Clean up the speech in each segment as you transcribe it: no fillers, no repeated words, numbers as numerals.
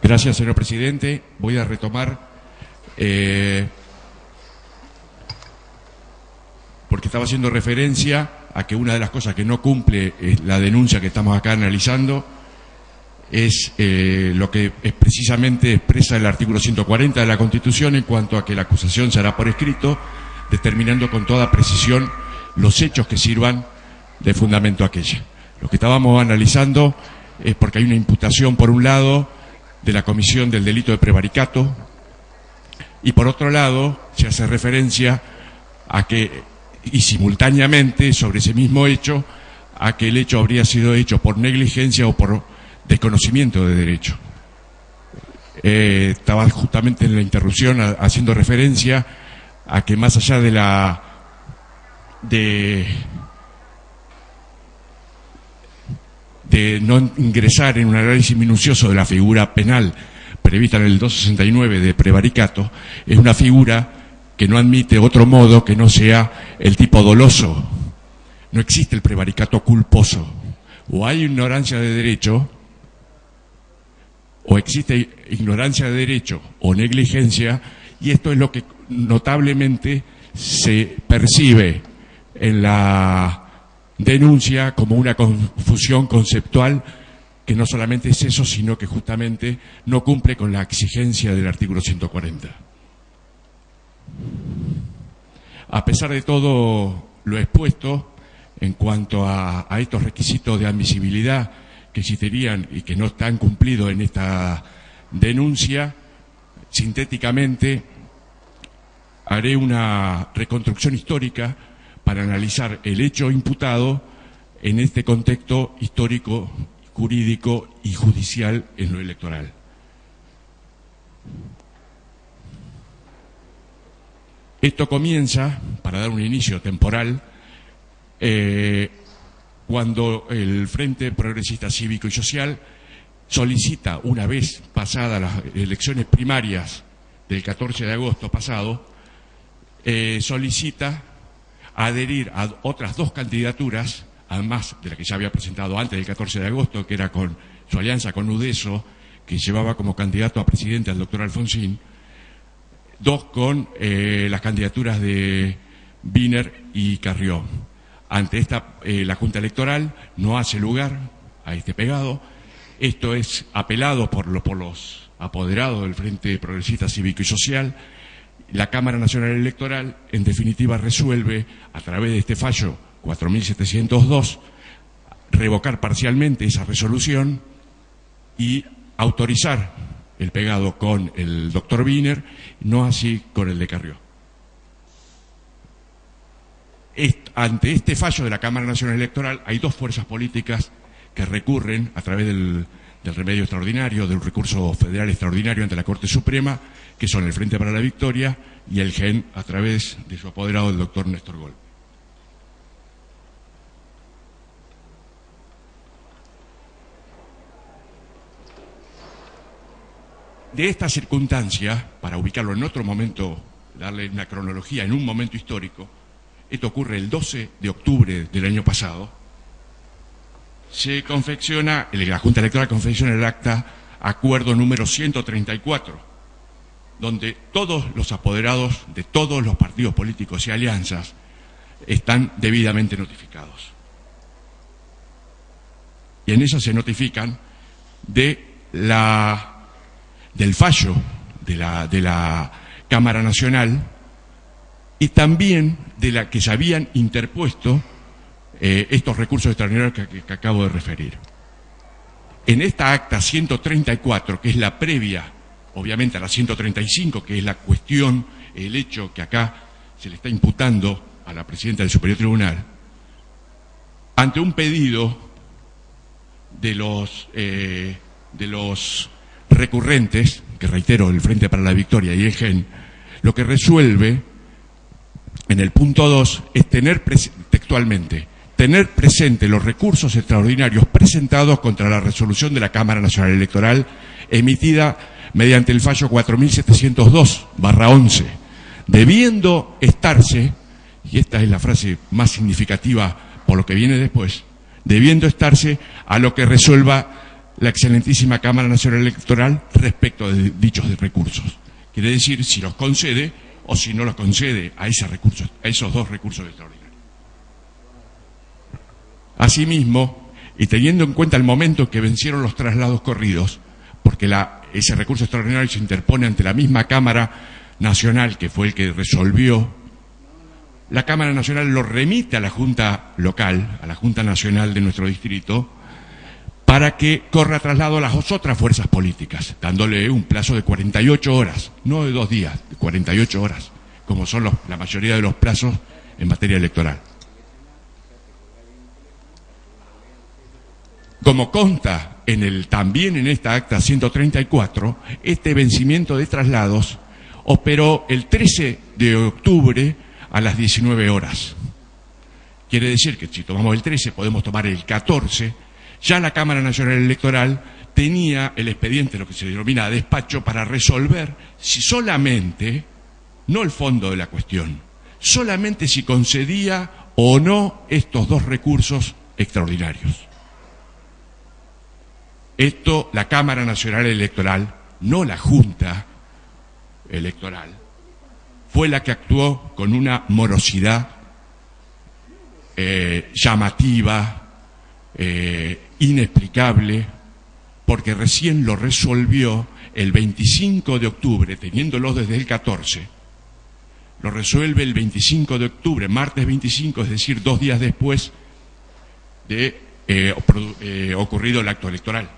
Gracias, señor presidente. Voy a retomar, porque estaba haciendo referencia a que una de las cosas que no cumple la denuncia que estamos acá analizando es lo que precisamente expresa el artículo 140 de la Constitución en cuanto a que la acusación se hará por escrito, determinando con toda precisión los hechos que sirvan de fundamento a aquella. Lo que estábamos analizando es porque hay una imputación, por un lado, de la comisión del delito de prevaricato, y por otro lado se hace referencia a que, y simultáneamente sobre ese mismo hecho, a que el hecho habría sido hecho por negligencia o por desconocimiento de derecho. Estaba justamente en la interrupción haciendo referencia a que más allá de no ingresar en un análisis minucioso de la figura penal prevista en el 269 de prevaricato, es una figura que no admite otro modo que no sea el tipo doloso. No existe el prevaricato culposo. O hay ignorancia de derecho, o existe ignorancia de derecho o negligencia, y esto es lo que notablemente se percibe en la denuncia como una confusión conceptual que no solamente es eso, sino que justamente no cumple con la exigencia del artículo 140. A pesar de todo lo expuesto en cuanto a estos requisitos de admisibilidad que existirían y que no están cumplidos en esta denuncia, sintéticamente haré una reconstrucción histórica para analizar el hecho imputado en este contexto histórico, jurídico y judicial en lo electoral. Esto comienza, para dar un inicio temporal, cuando el Frente Progresista Cívico y Social solicita, una vez pasadas las elecciones primarias del 14 de agosto pasado, solicita adherir a otras dos candidaturas, además de la que ya había presentado antes del 14 de agosto, que era con su alianza con Udeso, que llevaba como candidato a presidente al doctor Alfonsín, dos con las candidaturas de Wiener y Carrió. Ante esta, la Junta Electoral no hace lugar a este pegado. Esto es apelado por los apoderados del Frente Progresista Cívico y Social. La Cámara Nacional Electoral, en definitiva, resuelve, a través de este fallo 4702, revocar parcialmente esa resolución y autorizar el pegado con el doctor Wiener, no así con el de Carrió. Ante este fallo de la Cámara Nacional Electoral hay dos fuerzas políticas que recurren a través del remedio extraordinario, del recurso federal extraordinario ante la Corte Suprema, que son el Frente para la Victoria y el GEN a través de su apoderado, el doctor Néstor Gol. De esta circunstancia, para ubicarlo en otro momento, darle una cronología en un momento histórico, esto ocurre el 12 de octubre del año pasado, se confecciona, la Junta Electoral confecciona el acta acuerdo número 134, donde todos los apoderados de todos los partidos políticos y alianzas están debidamente notificados. Y en eso se notifican del fallo de la Cámara Nacional y también de la que se habían interpuesto estos recursos extraordinarios que acabo de referir. En esta acta 134, que es la previa, obviamente, a la 135, que es la cuestión, el hecho que acá se le está imputando a la presidenta del Superior Tribunal, ante un pedido de los recurrentes, que reitero, el Frente para la Victoria y el GEN, lo que resuelve en el punto 2 es tener presente los recursos extraordinarios presentados contra la resolución de la Cámara Nacional Electoral emitida mediante el fallo 4702/11, debiendo estarse, y esta es la frase más significativa por lo que viene después, debiendo estarse a lo que resuelva la excelentísima Cámara Nacional Electoral respecto de dichos recursos. Quiere decir si los concede o si no los concede a esos dos recursos extraordinarios. Asimismo, y teniendo en cuenta el momento en que vencieron los traslados corridos, porque ese recurso extraordinario se interpone ante la misma Cámara Nacional, que fue el que resolvió, la Cámara Nacional lo remite a la Junta Local, a la Junta Nacional de nuestro distrito, para que corra traslado a las otras fuerzas políticas, dándole un plazo de 48 horas, no de 2 días, de 48 horas, como son la mayoría de los plazos en materia electoral. Como consta también en esta acta 134, este vencimiento de traslados operó el 13 de octubre a las 19 horas. Quiere decir que si tomamos el 13, podemos tomar el 14, ya la Cámara Nacional Electoral tenía el expediente, lo que se denomina despacho, para resolver si solamente, no el fondo de la cuestión, solamente si concedía o no estos dos recursos extraordinarios. Esto la Cámara Nacional Electoral, no la Junta Electoral, fue la que actuó con una morosidad llamativa, inexplicable, porque recién lo resolvió el 25 de octubre, teniéndolo desde el 14. Lo resuelve el 25 de octubre, martes 25, es decir, 2 días después de ocurrido el acto electoral.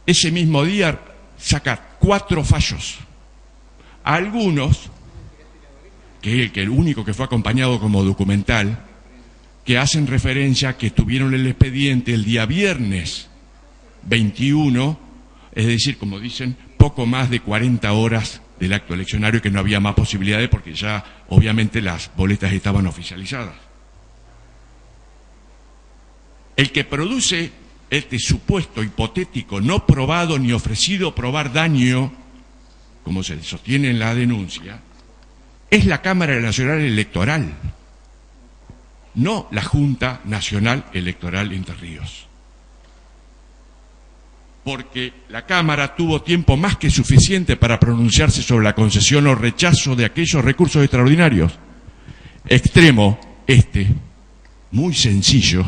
Ese mismo día saca 4 fallos. Algunos, que el único que fue acompañado como documental, que hacen referencia a que tuvieron el expediente el día viernes 21, es decir, como dicen, poco más de 40 horas del acto eleccionario, que no había más posibilidades porque ya obviamente las boletas estaban oficializadas. El que produce este supuesto hipotético, no probado ni ofrecido probar daño, como se sostiene en la denuncia, es la Cámara Nacional Electoral, no la Junta Nacional Electoral Entre Ríos. Porque la Cámara tuvo tiempo más que suficiente para pronunciarse sobre la concesión o rechazo de aquellos recursos extraordinarios. Extremo, muy sencillo,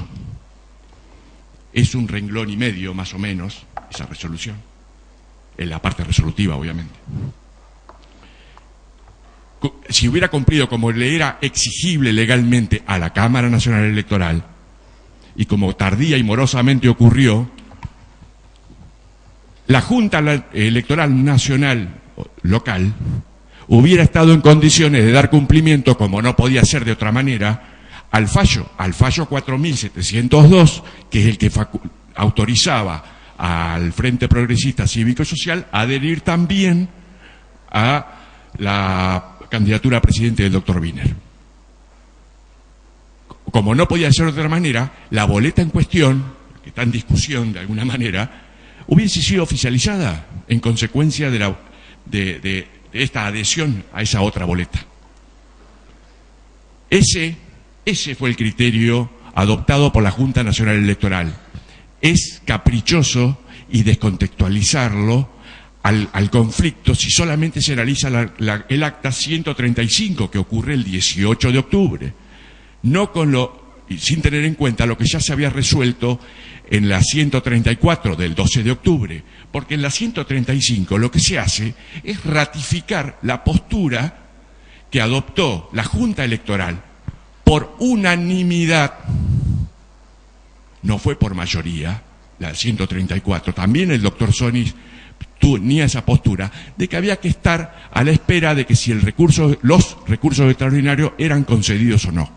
es un renglón y medio más o menos, esa resolución, en la parte resolutiva obviamente. Si hubiera cumplido como le era exigible legalmente a la Cámara Nacional Electoral, y como tardía y morosamente ocurrió, la Junta Electoral Nacional Local hubiera estado en condiciones de dar cumplimiento, como no podía ser de otra manera, al fallo 4702, que es el que autorizaba al Frente Progresista Cívico y Social a adherir también a la candidatura a presidente del doctor Wiener. Como no podía ser de otra manera, la boleta en cuestión, que está en discusión de alguna manera, hubiese sido oficializada en consecuencia de esta adhesión a esa otra boleta. Ese fue el criterio adoptado por la Junta Nacional Electoral. Es caprichoso y descontextualizarlo al conflicto si solamente se analiza el acta 135 que ocurre el 18 de octubre, no sin tener en cuenta lo que ya se había resuelto en la 134 del 12 de octubre, porque en la 135 lo que se hace es ratificar la postura que adoptó la Junta Electoral por unanimidad, no fue por mayoría, la 134, también el doctor Sonis tenía esa postura de que había que estar a la espera de que si los recursos extraordinarios eran concedidos o no.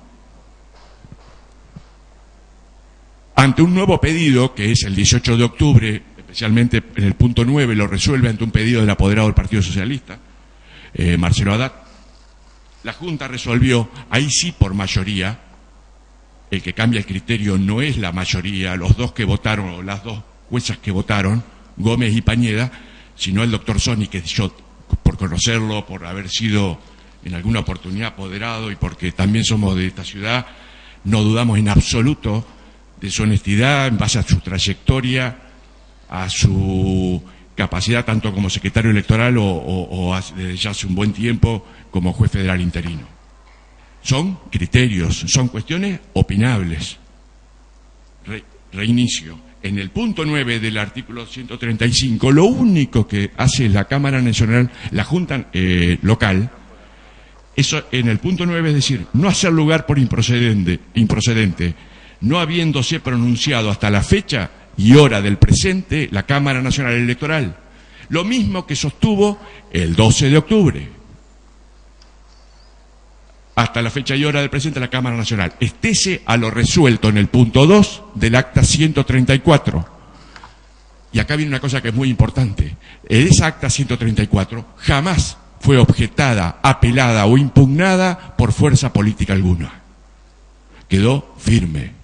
Ante un nuevo pedido, que es el 18 de octubre, especialmente en el punto 9, lo resuelve ante un pedido del apoderado del Partido Socialista, Marcelo Haddad, la Junta resolvió, ahí sí por mayoría, el que cambia el criterio no es la mayoría, los dos que votaron, o las dos juezas que votaron, Gómez y Pañeda, sino el doctor Soni, que yo, por conocerlo, por haber sido en alguna oportunidad apoderado y porque también somos de esta ciudad, no dudamos en absoluto de su honestidad, en base a su trayectoria, a su capacidad tanto como secretario electoral o desde ya hace un buen tiempo como juez federal interino. Son criterios, son cuestiones opinables. Reinicio. En el punto 9 del artículo 135, lo único que hace la Cámara Nacional, la Junta local, eso en el punto 9 es decir, no hacer lugar por improcedente, no habiéndose pronunciado hasta la fecha y hora del presente la Cámara Nacional Electoral. Lo mismo que sostuvo el 12 de octubre. Hasta la fecha y hora del presente la Cámara Nacional. Estése a lo resuelto en el punto 2 del acta 134. Y acá viene una cosa que es muy importante. Esa acta 134 jamás fue objetada, apelada o impugnada por fuerza política alguna. Quedó firme.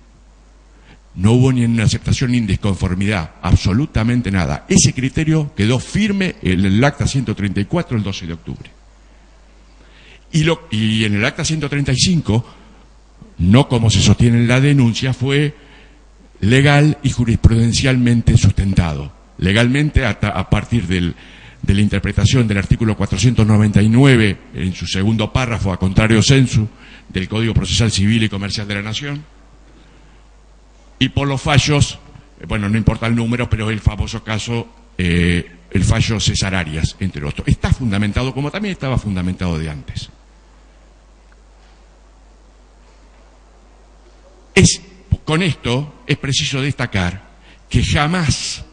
No hubo ni una aceptación ni disconformidad, absolutamente nada. Ese criterio quedó firme en el acta 134 el 12 de octubre. Y en el acta 135, no como se sostiene en la denuncia, fue legal y jurisprudencialmente sustentado. Legalmente, a partir de la interpretación del artículo 499, en su segundo párrafo, a contrario sensu, del Código Procesal Civil y Comercial de la Nación, y por los fallos, bueno, no importa el número, pero el famoso caso, el fallo César Arias, entre otros. Está fundamentado, como también estaba fundamentado de antes. Con esto es preciso destacar que jamás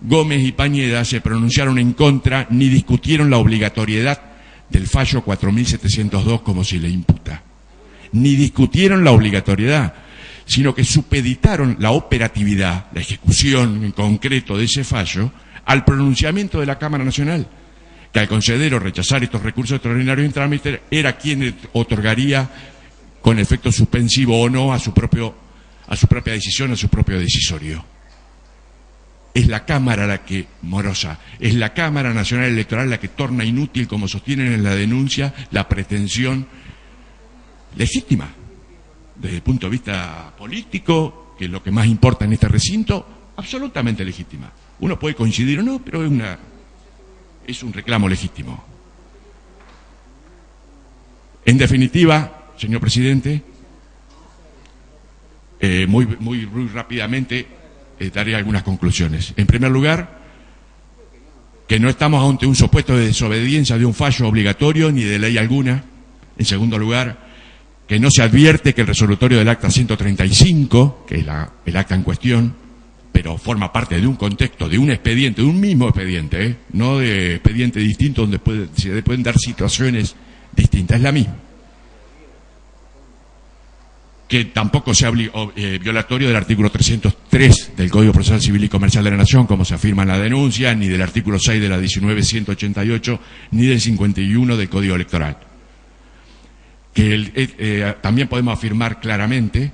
Gómez y Pañeda se pronunciaron en contra ni discutieron la obligatoriedad del fallo 4702 como se le imputa. Ni discutieron la obligatoriedad, sino que supeditaron la operatividad, la ejecución en concreto de ese fallo, al pronunciamiento de la Cámara Nacional, que al conceder o rechazar estos recursos extraordinarios en trámite era quien otorgaría con efecto suspensivo o no a su propia decisión, a su propio decisorio. Es la Cámara la que, morosa, es la Cámara Nacional Electoral la que torna inútil, como sostienen en la denuncia, la pretensión legítima, desde el punto de vista político, que es lo que más importa en este recinto, absolutamente legítima. Uno puede coincidir o no, pero es un reclamo legítimo. En definitiva, señor presidente, muy rápidamente daré algunas conclusiones. En primer lugar, que no estamos ante un supuesto de desobediencia de un fallo obligatorio ni de ley alguna. En segundo lugar, que no se advierte que el resolutorio del acta 135, que es el acta en cuestión, pero forma parte de un contexto, de un expediente, de un mismo expediente, no de expediente distinto donde se pueden dar situaciones distintas, es la misma. Que tampoco sea violatorio del artículo 303 del Código Procesal Civil y Comercial de la Nación, como se afirma en la denuncia, ni del artículo 6 de la 19.188, ni del 51 del Código Electoral. Que también podemos afirmar claramente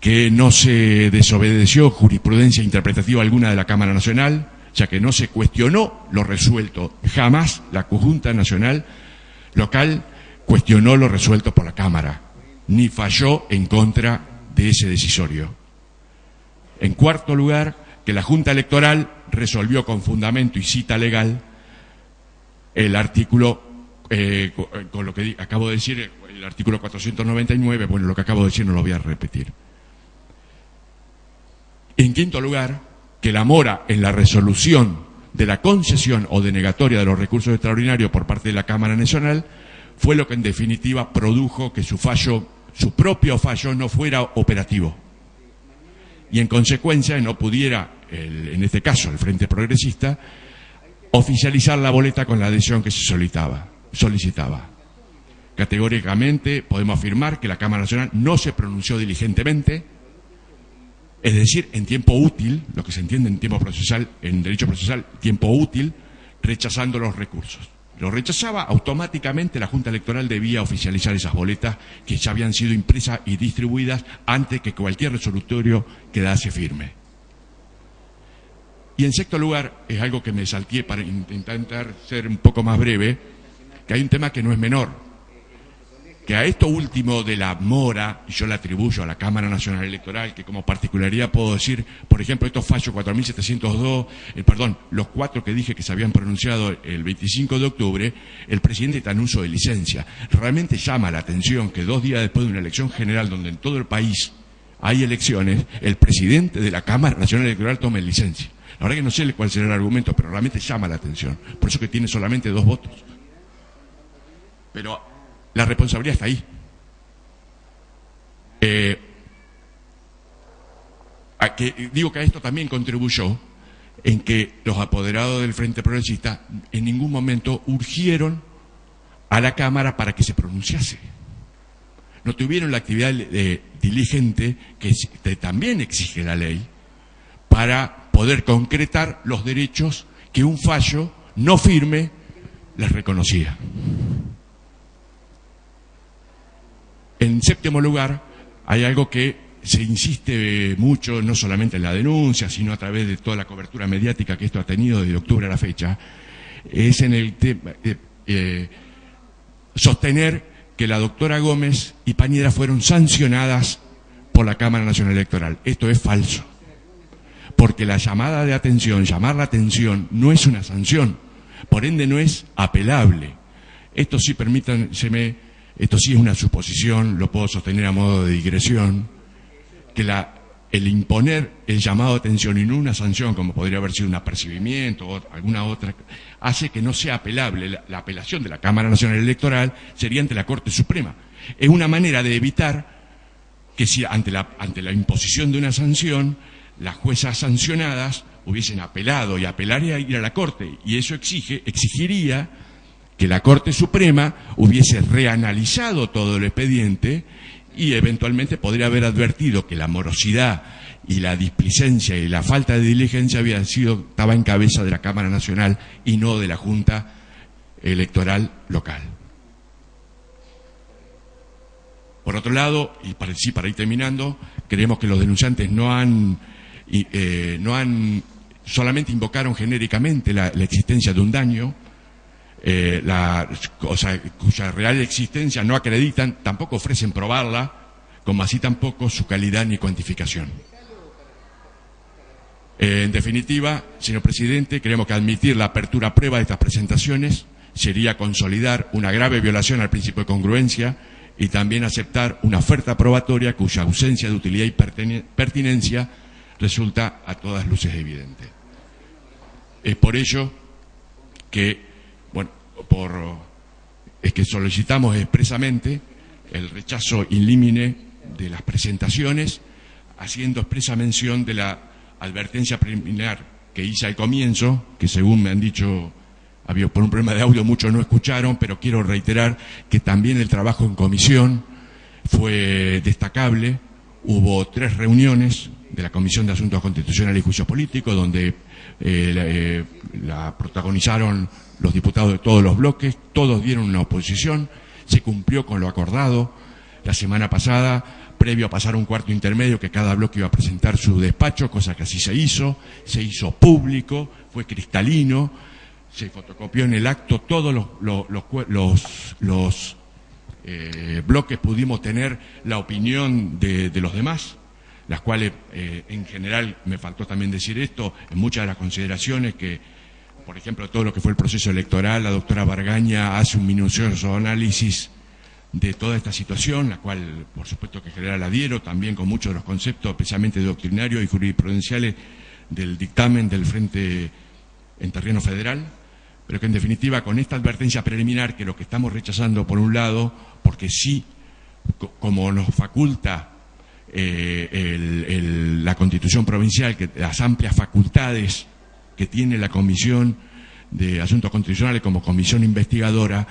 que no se desobedeció jurisprudencia interpretativa alguna de la Cámara Nacional, ya que no se cuestionó lo resuelto. Jamás la Junta Nacional Local cuestionó lo resuelto por la Cámara, ni falló en contra de ese decisorio. En cuarto lugar, que la Junta Electoral resolvió con fundamento y cita legal el artículo, con lo que acabo de decir, el artículo 499, bueno, lo que acabo de decir no lo voy a repetir. En quinto lugar, que la mora en la resolución de la concesión o denegatoria de los recursos extraordinarios por parte de la Cámara Nacional fue lo que en definitiva produjo que su propio fallo no fuera operativo y en consecuencia no pudiera, en este caso el Frente Progresista, oficializar la boleta con la adhesión que se solicitaba. Categóricamente podemos afirmar que la Cámara Nacional no se pronunció diligentemente, es decir, en tiempo útil, lo que se entiende en tiempo procesal, en derecho procesal, tiempo útil, rechazando los recursos. Lo rechazaba, automáticamente la Junta Electoral debía oficializar esas boletas que ya habían sido impresas y distribuidas antes que cualquier resolutorio quedase firme. Y en sexto lugar, es algo que me salteé para intentar ser un poco más breve, que hay un tema que no es menor. que a esto último de la mora, yo le atribuyo a la Cámara Nacional Electoral, que como particularidad puedo decir, por ejemplo, estos fallos 4.702, los 4 que dije que se habían pronunciado el 25 de octubre, el presidente está en uso de licencia. Realmente llama la atención que 2 días después de una elección general donde en todo el país hay elecciones, el presidente de la Cámara Nacional Electoral tome licencia. La verdad que no sé cuál será el argumento, pero realmente llama la atención. Por eso que tiene solamente 2 votos. Pero la responsabilidad está ahí. Digo que a esto también contribuyó en que los apoderados del Frente Progresista en ningún momento urgieron a la Cámara para que se pronunciase. No tuvieron la actividad diligente que también exige la ley para poder concretar los derechos que un fallo no firme les reconocía. En séptimo lugar, hay algo que se insiste mucho, no solamente en la denuncia, sino a través de toda la cobertura mediática que esto ha tenido desde octubre a la fecha, es en el tema sostener que la doctora Gómez y Pañera fueron sancionadas por la Cámara Nacional Electoral. Esto es falso, porque la llamada de atención, llamar la atención, no es una sanción, por ende no es apelable. Esto sí, permítanseme, esto sí es una suposición, lo puedo sostener a modo de digresión, que el imponer el llamado de atención y no una sanción, como podría haber sido un apercibimiento o alguna otra, hace que no sea apelable. La apelación de la Cámara Nacional Electoral sería ante la Corte Suprema. Es una manera de evitar que si ante la imposición de una sanción, las juezas sancionadas hubiesen apelado, y apelar y ir a la Corte, y eso exigiría que la Corte Suprema hubiese reanalizado todo el expediente y eventualmente podría haber advertido que la morosidad y la displicencia y la falta de diligencia estaba en cabeza de la Cámara Nacional y no de la Junta Electoral local. Por otro lado, y para ir terminando, creemos que los denunciantes solamente invocaron genéricamente la existencia de un daño, cuya real existencia no acreditan, tampoco ofrecen probarla, como así tampoco su calidad ni cuantificación. En definitiva, señor presidente, creemos que admitir la apertura a prueba de estas presentaciones sería consolidar una grave violación al principio de congruencia y también aceptar una oferta probatoria cuya ausencia de utilidad y pertinencia resulta a todas luces evidente. Es por ello que que solicitamos expresamente el rechazo in limine de las presentaciones, haciendo expresa mención de la advertencia preliminar que hice al comienzo, que según me han dicho, por un problema de audio muchos no escucharon, pero quiero reiterar que también el trabajo en comisión fue destacable. Hubo 3 reuniones de la Comisión de Asuntos Constitucionales y Juicio Político, donde la protagonizaron los diputados de todos los bloques, todos dieron una oposición, se cumplió con lo acordado la semana pasada, previo a pasar a un cuarto intermedio que cada bloque iba a presentar su despacho, cosa que así se hizo público, fue cristalino, se fotocopió en el acto, todos los bloques pudimos tener la opinión de los demás, las cuales en general, me faltó también decir esto, en muchas de las consideraciones que, por ejemplo, todo lo que fue el proceso electoral, la doctora Bargaña hace un minucioso análisis de toda esta situación, la cual, por supuesto, que en general adhiero, también con muchos de los conceptos, especialmente doctrinarios y jurisprudenciales del dictamen del Frente en terreno federal, pero que en definitiva con esta advertencia preliminar, que lo que estamos rechazando por un lado, porque sí, como nos faculta la Constitución Provincial, que las amplias facultades que tiene la Comisión de Asuntos Constitucionales como comisión investigadora,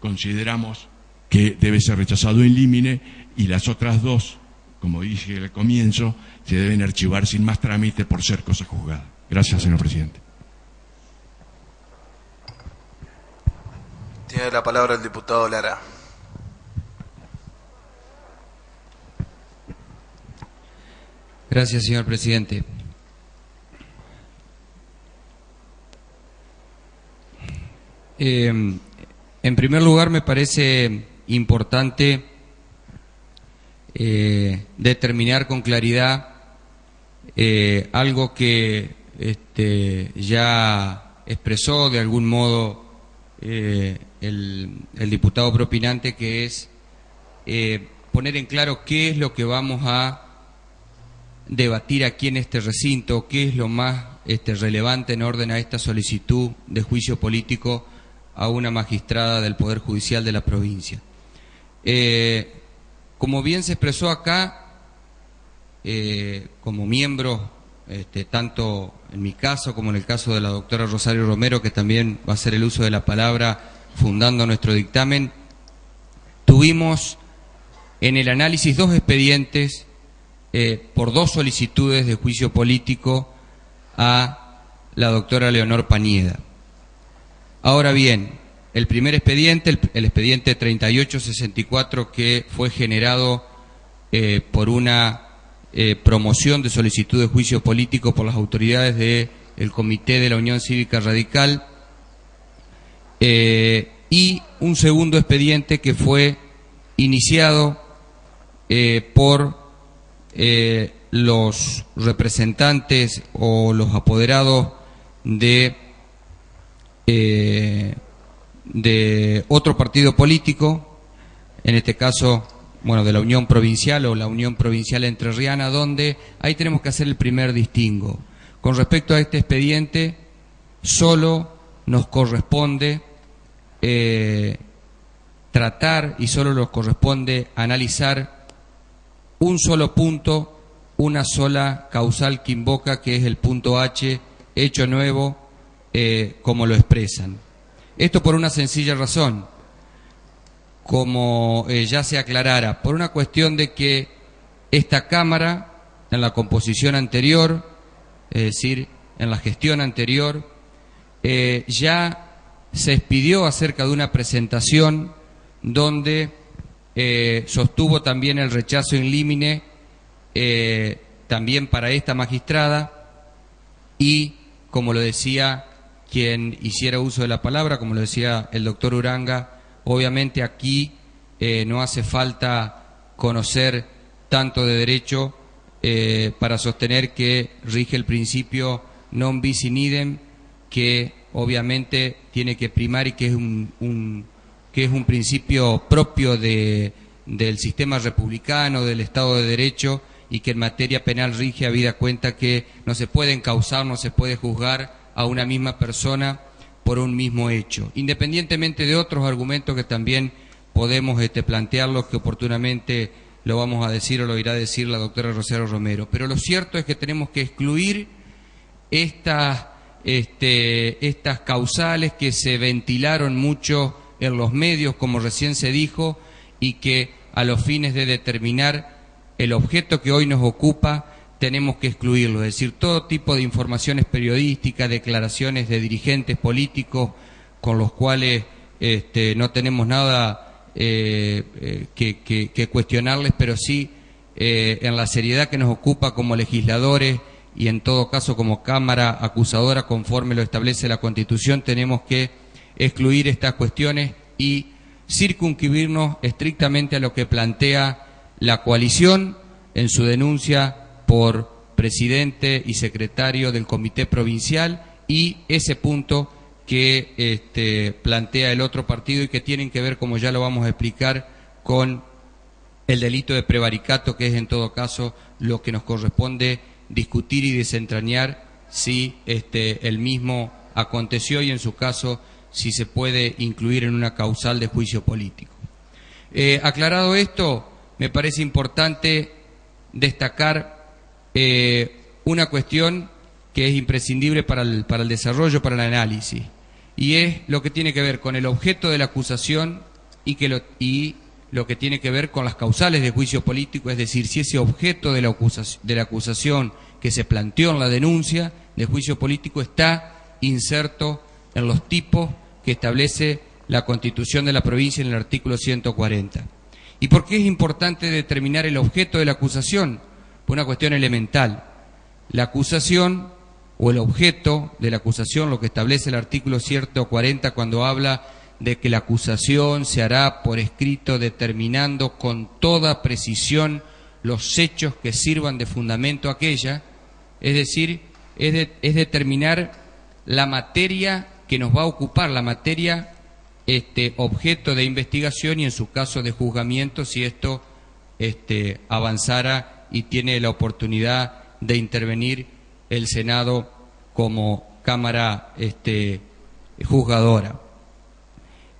consideramos que debe ser rechazado in limine, y las otras 2, como dije al comienzo, se deben archivar sin más trámite por ser cosa juzgada. Gracias, señor presidente. Tiene la palabra el diputado Lara. Gracias, señor presidente. En primer lugar, me parece importante determinar con claridad algo que ya expresó de algún modo el diputado propinante, que es poner en claro qué es lo que vamos a debatir aquí en este recinto, qué es lo más relevante en orden a esta solicitud de juicio político a una magistrada del Poder Judicial de la provincia. Como bien se expresó acá, como miembros, tanto en mi caso como en el caso de la doctora Rosario Romero, que también va a hacer el uso de la palabra fundando nuestro dictamen, tuvimos en el análisis 2 expedientes por 2 solicitudes de juicio político a la doctora Leonor Panieda. Ahora bien, el primer expediente, el expediente 3864, que fue generado por una promoción de solicitud de juicio político por las autoridades del Comité de la Unión Cívica Radical, y un segundo expediente que fue iniciado por los representantes o los apoderados de otro partido político, en este caso, bueno, de la Unión Provincial o la Unión Provincial Entrerriana, donde ahí tenemos que hacer el primer distingo. Con respecto a este expediente, solo nos corresponde tratar y solo nos corresponde analizar un solo punto, una sola causal que invoca, que es el punto H, hecho nuevo, como lo expresan. Esto por una sencilla razón, como ya se aclarara, por una cuestión de que esta Cámara, en la composición anterior, es decir, en la gestión anterior, ya se expidió acerca de una presentación donde sostuvo también el rechazo in limine también para esta magistrada, y como lo decía quien hiciera uso de la palabra, como lo decía el doctor Uranga, obviamente aquí no hace falta conocer tanto de derecho para sostener que rige el principio non bis in idem, que obviamente tiene que primar y que es un principio propio del sistema republicano, del Estado de Derecho, y que en materia penal rige habida cuenta que no se puede encausar, no se puede juzgar a una misma persona por un mismo hecho, independientemente de otros argumentos que también podemos plantearlos, que oportunamente lo vamos a decir o lo irá a decir la doctora Rosario Romero. Pero lo cierto es que tenemos que excluir estas causales que se ventilaron mucho en los medios, como recién se dijo, y que a los fines de determinar el objeto que hoy nos ocupa tenemos que excluirlo, es decir, todo tipo de informaciones periodísticas, declaraciones de dirigentes políticos con los cuales no tenemos nada que cuestionarles, pero sí en la seriedad que nos ocupa como legisladores y en todo caso como Cámara acusadora, conforme lo establece la Constitución, tenemos que excluir estas cuestiones y circunscribirnos estrictamente a lo que plantea la coalición en su denuncia por presidente y secretario del Comité Provincial, y ese punto que plantea el otro partido y que tienen que ver, como ya lo vamos a explicar, con el delito de prevaricato, que es en todo caso lo que nos corresponde discutir y desentrañar si el mismo aconteció y en su caso si se puede incluir en una causal de juicio político. Aclarado esto, me parece importante destacar una cuestión que es imprescindible para el desarrollo, para el análisis, y es lo que tiene que ver con el objeto de la acusación y lo que tiene que ver con las causales de juicio político, es decir, si ese objeto de la acusación que se planteó en la denuncia de juicio político está inserto en los tipos que establece la Constitución de la provincia en el artículo 140. ¿Y por qué es importante determinar el objeto de la acusación? Por una cuestión elemental. La acusación o el objeto de la acusación, lo que establece el artículo 140 cuando habla de que la acusación se hará por escrito determinando con toda precisión los hechos que sirvan de fundamento a aquella, es decir, es determinar la materia que nos va a ocupar, la materia objeto de investigación y en su caso de juzgamiento, si esto avanzara y tiene la oportunidad de intervenir el Senado como Cámara juzgadora.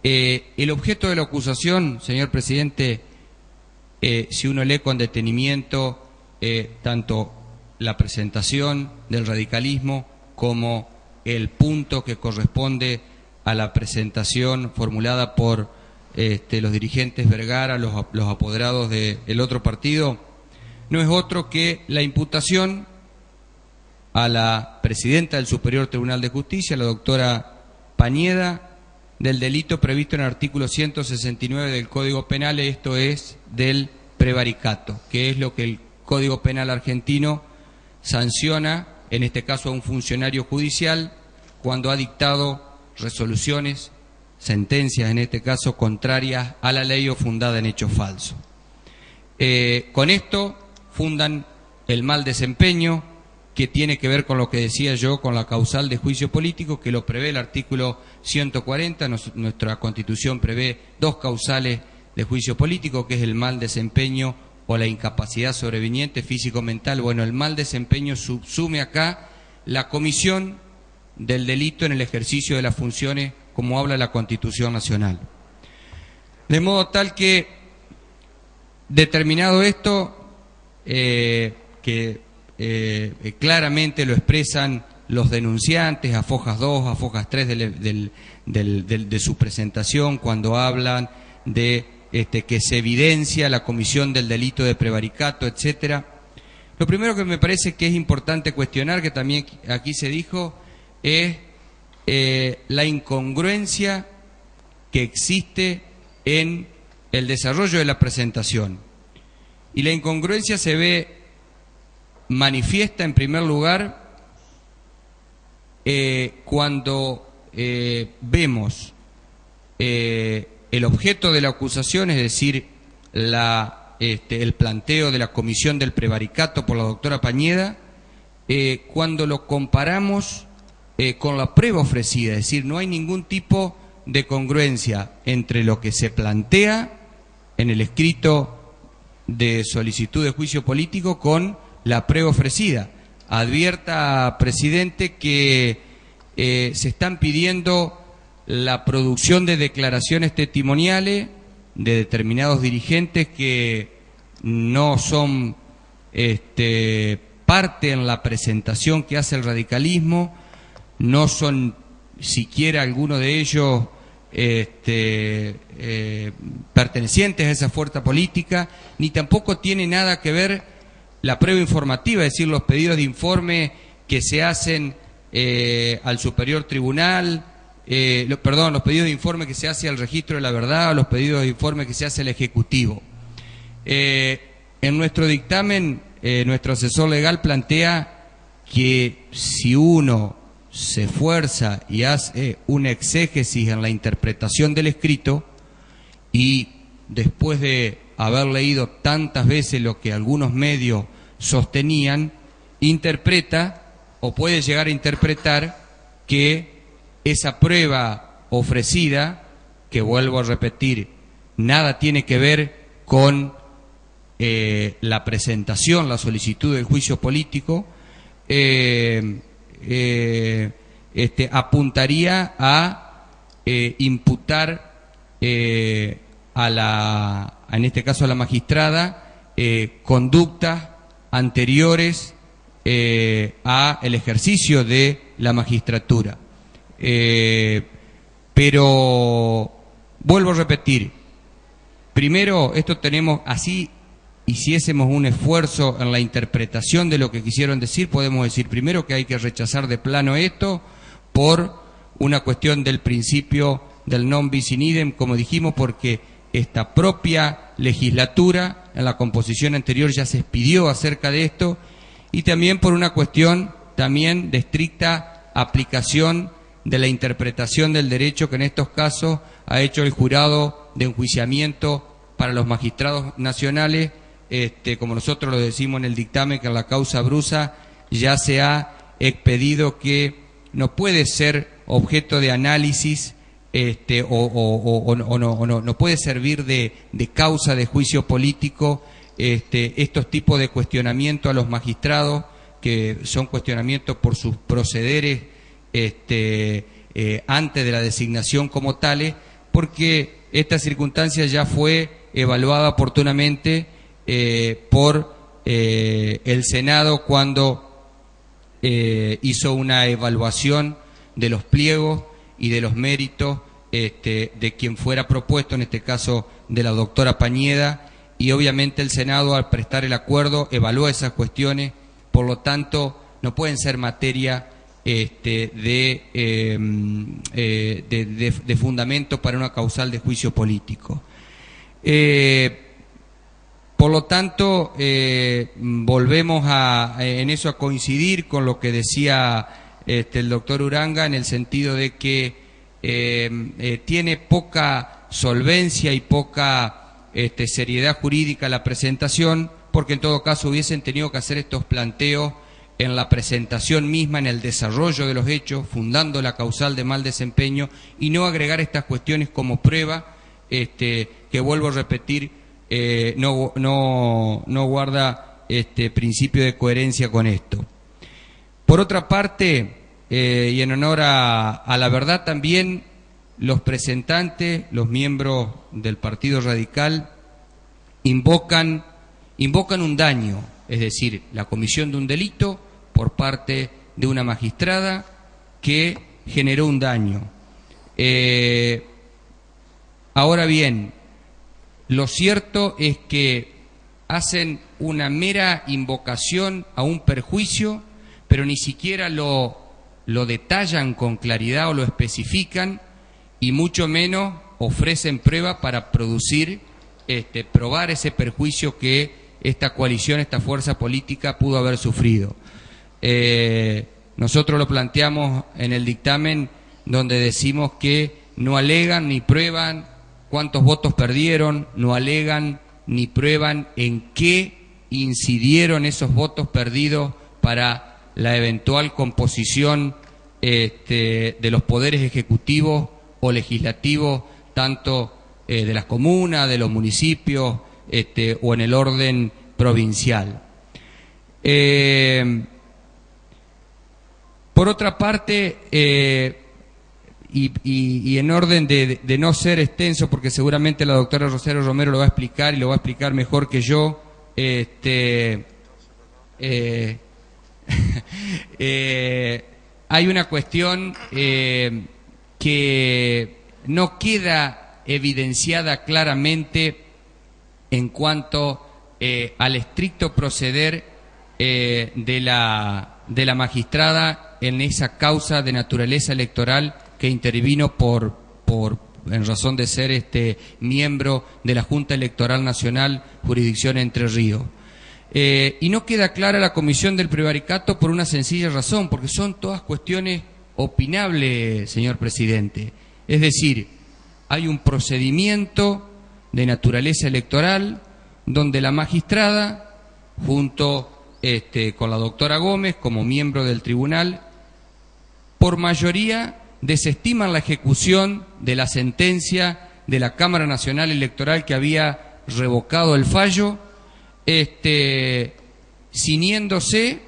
El objeto de la acusación, señor presidente, si uno lee con detenimiento tanto la presentación del radicalismo como el punto que corresponde a la presentación formulada por los dirigentes Vergara, los apoderados del otro partido, no es otro que la imputación a la presidenta del Superior Tribunal de Justicia, la doctora Pañeda, del delito previsto en el artículo 169 del Código Penal, esto es del prevaricato, que es lo que el Código Penal argentino sanciona, en este caso a un funcionario judicial, cuando ha dictado resoluciones, sentencias en este caso, contrarias a la ley o fundada en hechos falsos. Con esto fundan el mal desempeño, que tiene que ver con lo que decía yo, con la causal de juicio político, que lo prevé el artículo 140, nuestra Constitución prevé dos causales de juicio político, que es el mal desempeño o la incapacidad sobreviniente físico-mental. Bueno, el mal desempeño subsume acá la comisión del delito en el ejercicio de las funciones, como habla la Constitución Nacional. De modo tal que, determinado esto, claramente lo expresan los denunciantes a fojas 2, a fojas 3 de su presentación, cuando hablan de que se evidencia la comisión del delito de prevaricato, etcétera. Lo primero que me parece que es importante cuestionar, que también aquí se dijo, es la incongruencia que existe en el desarrollo de la presentación. Y la incongruencia se ve manifiesta en primer lugar cuando vemos el objeto de la acusación, es decir, el planteo de la comisión del prevaricato por la doctora Pañeda, cuando lo comparamos con la prueba ofrecida, es decir, no hay ningún tipo de congruencia entre lo que se plantea en el escrito de solicitud de juicio político con la prueba ofrecida. Advierta, presidente, que se están pidiendo la producción de declaraciones testimoniales de determinados dirigentes que no son parte en la presentación que hace el radicalismo, no son siquiera algunos de ellos pertenecientes a esa fuerza política, ni tampoco tiene nada que ver la prueba informativa, es decir, los pedidos de informe que se hacen al Superior Tribunal, los pedidos de informe que se hace al Registro de la Verdad, o los pedidos de informe que se hace al Ejecutivo. En nuestro dictamen, nuestro asesor legal plantea que si uno se esfuerza y hace una exégesis en la interpretación del escrito, y después de haber leído tantas veces lo que algunos medios sostenían, interpreta o puede llegar a interpretar que esa prueba ofrecida, que vuelvo a repetir, nada tiene que ver con la presentación, la solicitud del juicio político, apuntaría a imputar en este caso a la magistrada conductas anteriores a el ejercicio de la magistratura. Pero vuelvo a repetir, primero esto tenemos así, hiciésemos un esfuerzo en la interpretación de lo que quisieron decir, podemos decir primero que hay que rechazar de plano esto por una cuestión del principio del non bis in idem, como dijimos, porque esta propia legislatura en la composición anterior ya se expidió acerca de esto, y también por una cuestión también de estricta aplicación de la interpretación del derecho que en estos casos ha hecho el jurado de enjuiciamiento para los magistrados nacionales, como nosotros lo decimos en el dictamen, que en la causa Brusa ya se ha expedido que no puede ser objeto de análisis no puede servir de causa de juicio político estos tipos de cuestionamiento a los magistrados, que son cuestionamientos por sus procederes antes de la designación como tales, porque esta circunstancia ya fue evaluada oportunamente por el Senado cuando hizo una evaluación de los pliegos y de los méritos de quien fuera propuesto, en este caso de la doctora Pañeda, y obviamente el Senado, al prestar el acuerdo, evaluó esas cuestiones, por lo tanto no pueden ser materia de fundamento para una causal de juicio político. Por lo tanto, volvemos en eso a coincidir con lo que decía el doctor Uranga, en el sentido de que tiene poca solvencia y poca seriedad jurídica la presentación, porque en todo caso hubiesen tenido que hacer estos planteos en la presentación misma, en el desarrollo de los hechos, fundando la causal de mal desempeño, y no agregar estas cuestiones como prueba, que vuelvo a repetir, no guarda principio de coherencia con esto. Por otra parte, y en honor a la verdad también, los presentantes, los miembros del Partido Radical, invocan un daño, es decir, la comisión de un delito por parte de una magistrada que generó un daño. Ahora bien, lo cierto es que hacen una mera invocación a un perjuicio, pero ni siquiera lo detallan con claridad o lo especifican, y mucho menos ofrecen prueba para probar ese perjuicio que esta coalición, esta fuerza política pudo haber sufrido. Nosotros lo planteamos en el dictamen, donde decimos que no alegan ni prueban cuántos votos perdieron, no alegan ni prueban en qué incidieron esos votos perdidos para la eventual composición de los poderes ejecutivos o legislativos, tanto de las comunas, de los municipios o en el orden provincial. Por otra parte, y en orden de no ser extenso, porque seguramente la doctora Rosario Romero lo va a explicar y lo va a explicar mejor que yo, hay una cuestión que no queda evidenciada claramente en cuanto al estricto proceder de la magistrada en esa causa de naturaleza electoral que intervino en razón de ser miembro de la Junta Electoral Nacional, jurisdicción Entre Ríos. Y no queda clara la comisión del prevaricato por una sencilla razón, porque son todas cuestiones opinables, señor presidente. Es decir, hay un procedimiento de naturaleza electoral donde la magistrada, junto con la doctora Gómez como miembro del tribunal, por mayoría desestiman la ejecución de la sentencia de la Cámara Nacional Electoral que había revocado el fallo, ciñéndose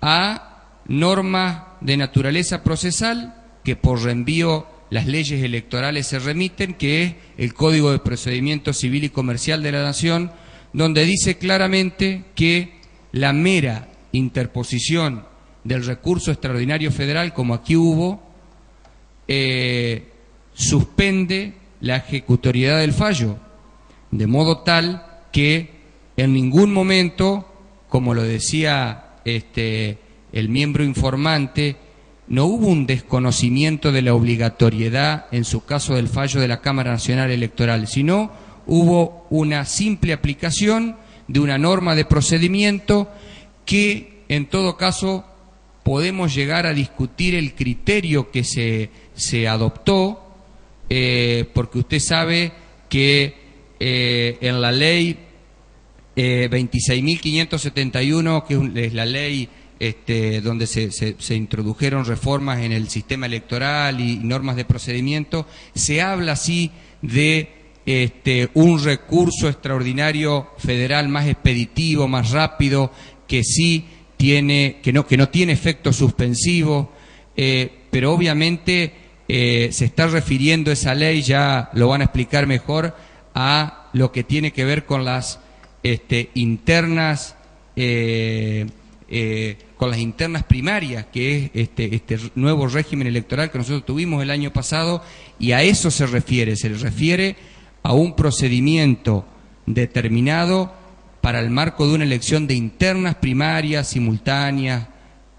a normas de naturaleza procesal que por reenvío las leyes electorales se remiten, que es el Código de Procedimiento Civil y Comercial de la Nación, donde dice claramente que la mera interposición del recurso extraordinario federal, como aquí hubo, suspende la ejecutoriedad del fallo, de modo tal que en ningún momento, como lo decía el miembro informante, no hubo un desconocimiento de la obligatoriedad, en su caso del fallo de la Cámara Nacional Electoral, sino hubo una simple aplicación de una norma de procedimiento que, en todo caso, podemos llegar a discutir el criterio que se se adoptó, porque usted sabe que en la ley 26.571, que es la ley donde se introdujeron reformas en el sistema electoral y normas de procedimiento, se habla así de un recurso extraordinario federal más expeditivo, más rápido, que sí tiene, que no tiene efecto suspensivo, pero obviamente se está refiriendo esa ley, ya lo van a explicar mejor, a lo que tiene que ver con las internas, con las internas primarias, que es este nuevo régimen electoral que nosotros tuvimos el año pasado, y a eso se refiere a un procedimiento determinado para el marco de una elección de internas primarias, simultáneas,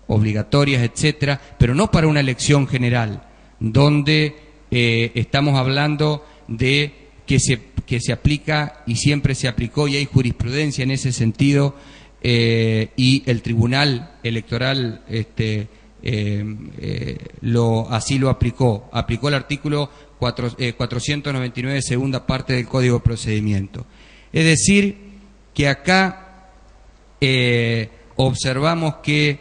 obligatorias, etcétera, pero no para una elección general, donde estamos hablando de que se aplica y siempre se aplicó, y hay jurisprudencia en ese sentido, y el Tribunal Electoral así lo aplicó el artículo 499, segunda parte del Código de Procedimiento. Es decir, que acá observamos que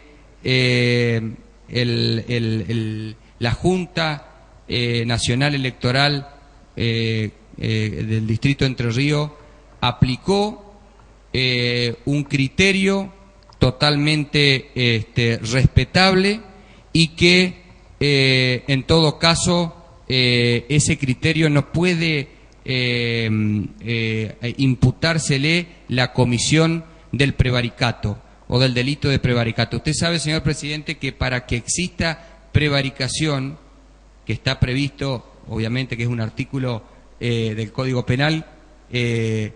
la Junta Nacional Electoral del Distrito de Entre Ríos aplicó un criterio totalmente respetable, y que en todo caso ese criterio no puede imputársele la comisión del prevaricato o del delito de prevaricato. Usted sabe, señor presidente, que para que exista prevaricación, que está previsto, obviamente, que es un artículo del Código Penal, que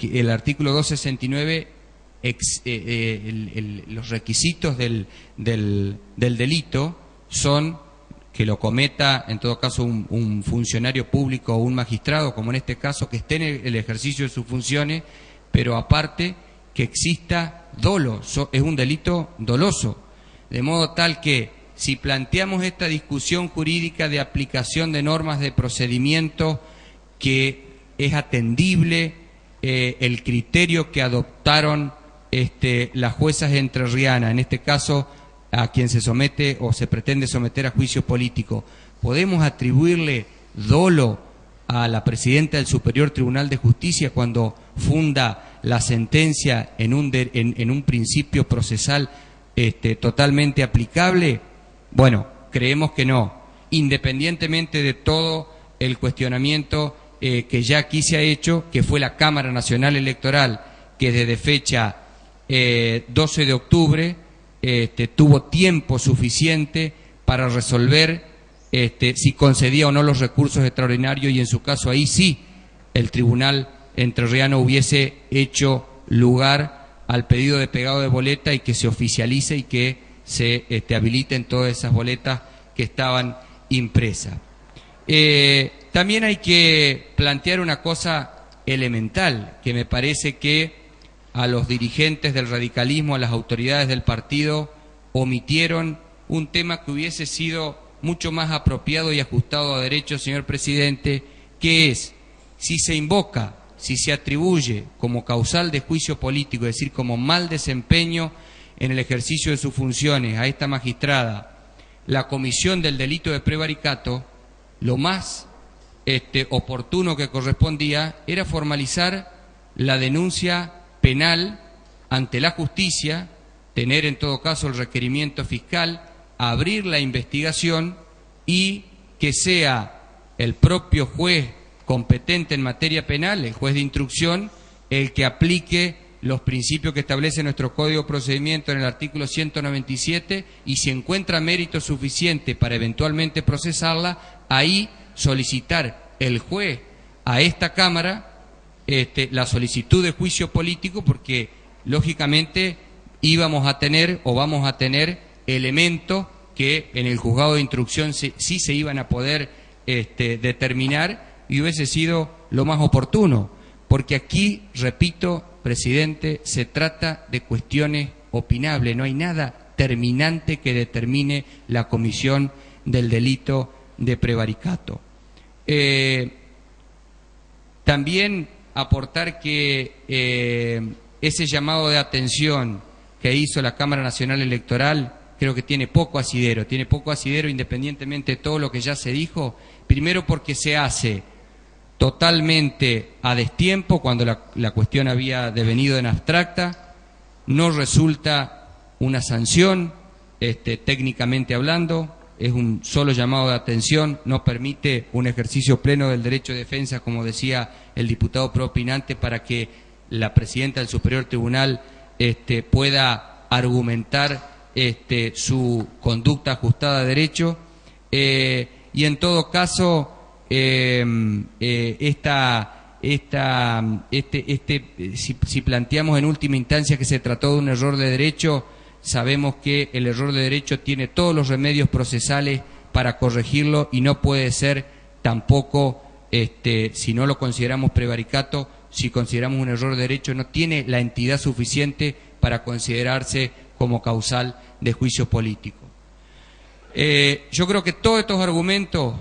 el artículo 269, los requisitos del delito son que lo cometa, en todo caso, un funcionario público o un magistrado, como en este caso, que esté en el ejercicio de sus funciones, pero aparte que exista dolo, es un delito doloso. De modo tal que, si planteamos esta discusión jurídica de aplicación de normas de procedimiento, que es atendible el criterio que adoptaron las juezas entrerrianas, en este caso a quien se somete o se pretende someter a juicio político, podemos atribuirle dolo a la presidenta del Superior Tribunal de Justicia cuando funda la sentencia en un principio procesal totalmente aplicable. Bueno, creemos que no, independientemente de todo el cuestionamiento que ya aquí se ha hecho, que fue la Cámara Nacional Electoral, que desde fecha 12 de octubre tuvo tiempo suficiente para resolver si concedía o no los recursos extraordinarios, y en su caso ahí sí el Tribunal Entrerriano hubiese hecho lugar al pedido de pegado de boleta, y que se oficialice y que se habiliten todas esas boletas que estaban impresas. También hay que plantear una cosa elemental, que me parece que a los dirigentes del radicalismo, a las autoridades del partido, omitieron un tema que hubiese sido mucho más apropiado y ajustado a derecho, señor presidente, que es, si se invoca, si se atribuye como causal de juicio político, es decir, como mal desempeño en el ejercicio de sus funciones a esta magistrada, la comisión del delito de prevaricato, lo más oportuno que correspondía era formalizar la denuncia penal ante la justicia, tener en todo caso el requerimiento fiscal, abrir la investigación, y que sea el propio juez competente en materia penal, el juez de instrucción, el que aplique los principios que establece nuestro Código de Procedimiento en el artículo 197, y si encuentra mérito suficiente para eventualmente procesarla, ahí solicitar el juez a esta Cámara la solicitud de juicio político, porque lógicamente íbamos a tener o vamos a tener elementos que en el juzgado de instrucción sí se iban a poder determinar, y hubiese sido lo más oportuno, porque aquí, repito, presidente, se trata de cuestiones opinables, no hay nada terminante que determine la comisión del delito de prevaricato. También aportar que ese llamado de atención que hizo la Cámara Nacional Electoral creo que tiene poco asidero independientemente de todo lo que ya se dijo, primero porque se hace totalmente a destiempo cuando la cuestión había devenido en abstracta, no resulta una sanción, técnicamente hablando, es un solo llamado de atención, no permite un ejercicio pleno del derecho de defensa, como decía el diputado propinante, para que la presidenta del Superior Tribunal pueda argumentar su conducta ajustada a derecho, y en todo caso si planteamos en última instancia que se trató de un error de derecho, sabemos que el error de derecho tiene todos los remedios procesales para corregirlo y no puede ser tampoco, si no lo consideramos prevaricato, si consideramos un error de derecho, no tiene la entidad suficiente para considerarse como causal de juicio político. Yo creo que todos estos argumentos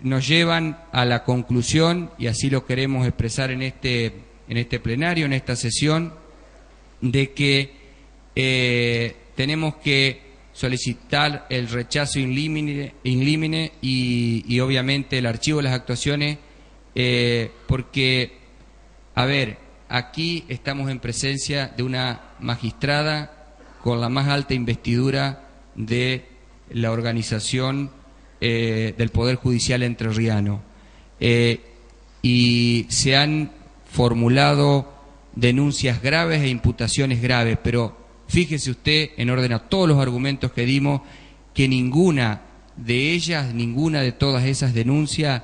nos llevan a la conclusión, y así lo queremos expresar en este plenario, en esta sesión, de que tenemos que solicitar el rechazo in limine y obviamente el archivo de las actuaciones, porque, a ver, aquí estamos en presencia de una magistrada con la más alta investidura de la organización del Poder Judicial entrerriano, y se han formulado denuncias graves e imputaciones graves, pero fíjese usted, en orden a todos los argumentos que dimos, que ninguna de ellas, ninguna de todas esas denuncias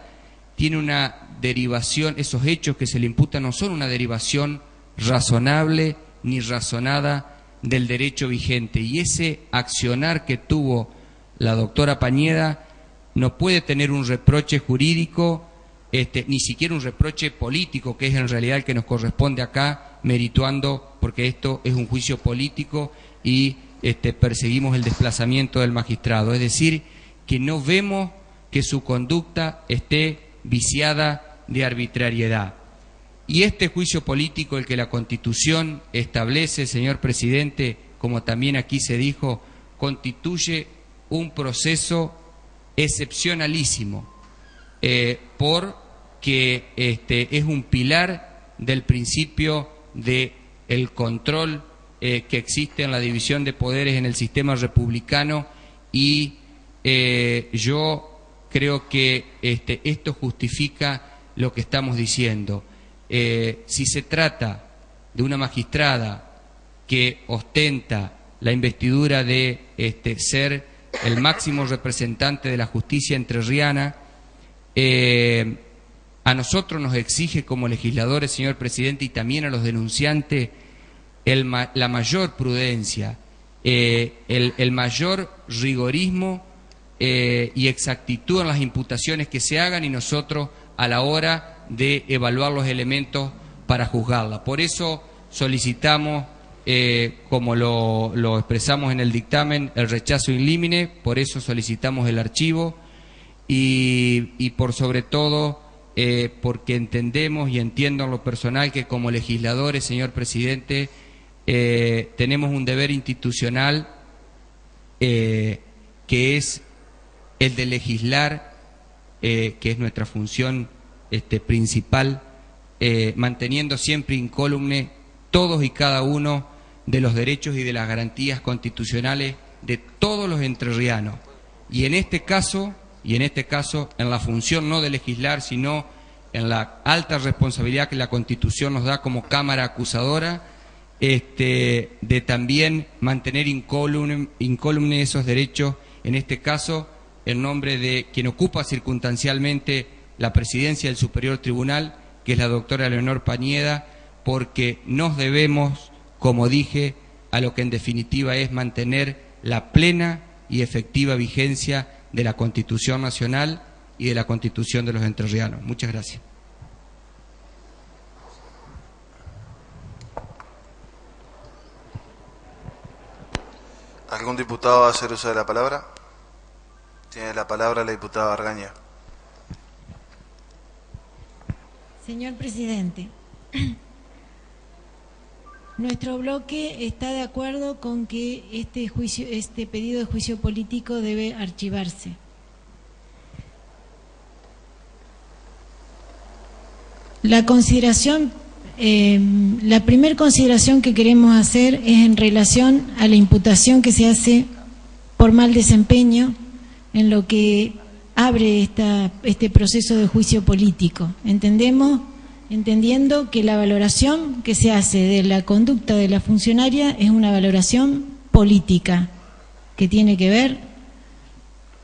tiene una derivación, esos hechos que se le imputan no son una derivación razonable ni razonada del derecho vigente, y ese accionar que tuvo la doctora Pañeda no puede tener un reproche jurídico, ni siquiera un reproche político, que es en realidad el que nos corresponde acá, merituando, porque esto es un juicio político y perseguimos el desplazamiento del magistrado. Es decir, que no vemos que su conducta esté viciada de arbitrariedad. Y este juicio político, el que la Constitución establece, señor presidente, como también aquí se dijo, constituye un proceso excepcionalísimo, porque es un pilar del principio del control que existe en la división de poderes en el sistema republicano, y yo creo que esto justifica lo que estamos diciendo. Si se trata de una magistrada que ostenta la investidura de ser el máximo representante de la justicia entrerriana, a nosotros nos exige como legisladores, señor presidente, y también a los denunciantes, la mayor prudencia, el mayor rigorismo y exactitud en las imputaciones que se hagan, y nosotros a la hora de evaluar los elementos para juzgarla. Por eso solicitamos, como lo expresamos en el dictamen, el rechazo in limine, por eso solicitamos el archivo, y por sobre todo porque entendemos y entiendo en lo personal que como legisladores, señor presidente, tenemos un deber institucional que es el de legislar, que es nuestra función principal, manteniendo siempre incólume todos y cada uno de los derechos y de las garantías constitucionales de todos los entrerrianos. Y en este caso, en la función no de legislar, sino en la alta responsabilidad que la Constitución nos da como Cámara acusadora, de también mantener incólume esos derechos, en este caso, en nombre de quien ocupa circunstancialmente la presidencia del Superior Tribunal, que es la doctora Leonor Pañeda, porque nos debemos, como dije, a lo que en definitiva es mantener la plena y efectiva vigencia de la Constitución Nacional y de la Constitución de los entrerrianos. Muchas gracias. ¿Algún diputado va a hacer uso de la palabra? Tiene la palabra la diputada Argaña. Señor presidente, nuestro bloque está de acuerdo con que este pedido de juicio político debe archivarse. La primera consideración que queremos hacer es en relación a la imputación que se hace por mal desempeño en lo que abre este proceso de juicio político. Entendiendo que la valoración que se hace de la conducta de la funcionaria es una valoración política que tiene que ver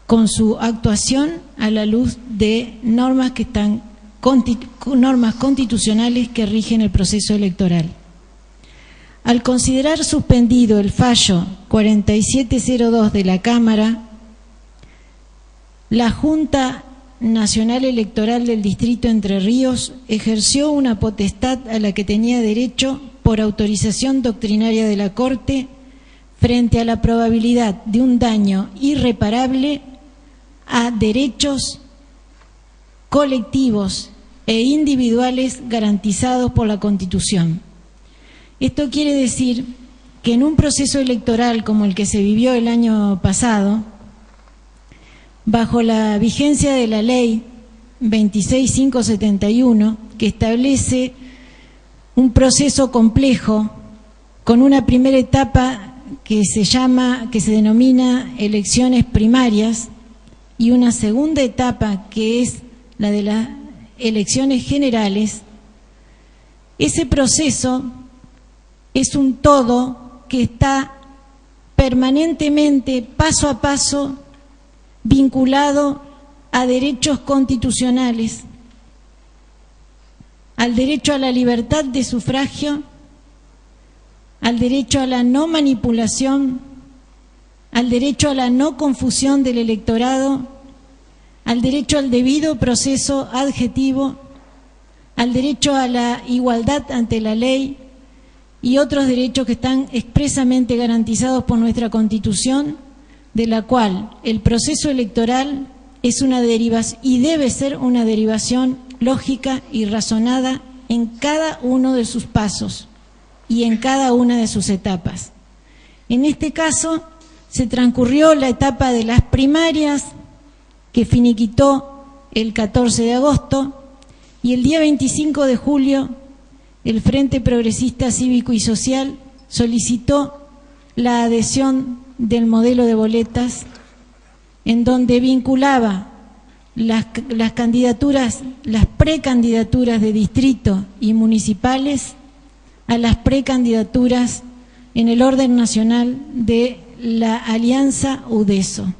con su actuación a la luz de normas normas constitucionales que rigen el proceso electoral. Al considerar suspendido el fallo 4702 de la Cámara, la Junta Nacional Electoral del Distrito Entre Ríos ejerció una potestad a la que tenía derecho por autorización doctrinaria de la Corte frente a la probabilidad de un daño irreparable a derechos colectivos e individuales garantizados por la Constitución. Esto quiere decir que en un proceso electoral como el que se vivió el año pasado, bajo la vigencia de la Ley 26571, que establece un proceso complejo con una primera etapa que se denomina elecciones primarias y una segunda etapa que es la de las elecciones generales, ese proceso es un todo que está permanentemente, paso a paso, vinculado a derechos constitucionales, al derecho a la libertad de sufragio, al derecho a la no manipulación, al derecho a la no confusión del electorado, al derecho al debido proceso adjetivo, al derecho a la igualdad ante la ley y otros derechos que están expresamente garantizados por nuestra Constitución, de la cual el proceso electoral es una derivación y debe ser una derivación lógica y razonada en cada uno de sus pasos y en cada una de sus etapas. En este caso, se transcurrió la etapa de las primarias, que finiquitó el 14 de agosto, y el día 25 de julio el Frente Progresista Cívico y Social solicitó la adhesión del modelo de boletas, en donde vinculaba las candidaturas, las precandidaturas de distrito y municipales a las precandidaturas en el orden nacional de la Alianza UDESO.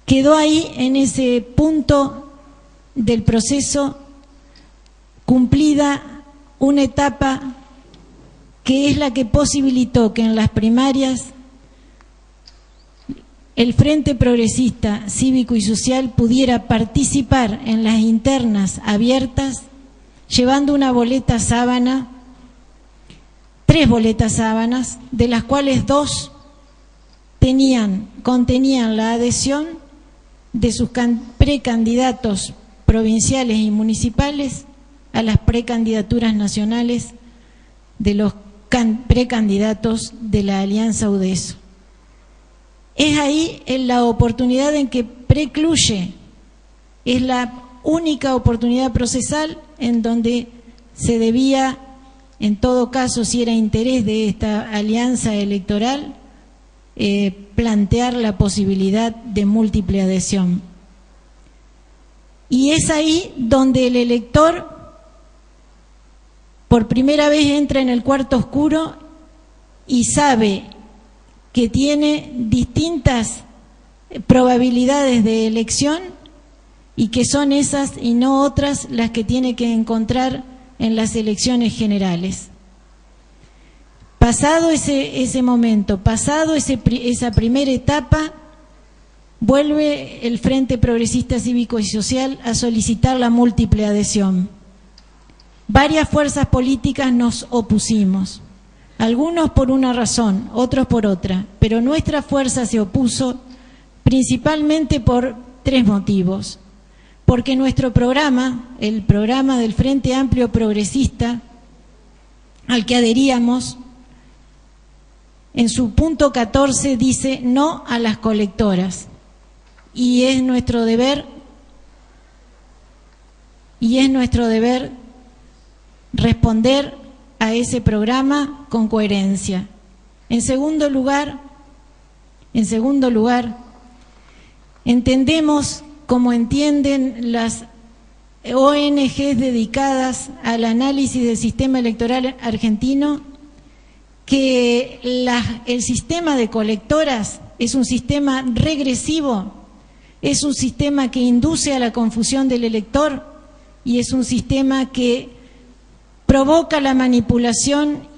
Quedó ahí, en ese punto del proceso, cumplida una etapa que es la que posibilitó que en las primarias el Frente Progresista Cívico y Social pudiera participar en las internas abiertas, llevando una boleta sábana, 3 boletas sábanas, de las cuales 2 contenían la adhesión de sus precandidatos provinciales y municipales a las precandidaturas nacionales de los precandidatos de la Alianza UDESO. Es ahí la oportunidad en que precluye, es la única oportunidad procesal en donde se debía, en todo caso, si era interés de esta alianza electoral, plantear la posibilidad de múltiple adhesión. Y es ahí donde el elector por primera vez entra en el cuarto oscuro y sabe que tiene distintas probabilidades de elección y que son esas y no otras las que tiene que encontrar en las elecciones generales. Pasado ese momento, pasado esa primera etapa, vuelve el Frente Progresista Cívico y Social a solicitar la múltiple adhesión. Varias fuerzas políticas nos opusimos, algunos por una razón, otros por otra, pero nuestra fuerza se opuso principalmente por tres motivos. Porque nuestro programa, el programa del Frente Amplio Progresista, al que adheríamos, en su punto 14 dice no a las colectoras. Y es nuestro deber responder a ese programa con coherencia. En segundo lugar, entendemos, como entienden las ONGs dedicadas al análisis del sistema electoral argentino, que el sistema de colectoras es un sistema regresivo, es un sistema que induce a la confusión del elector y es un sistema que provoca la manipulación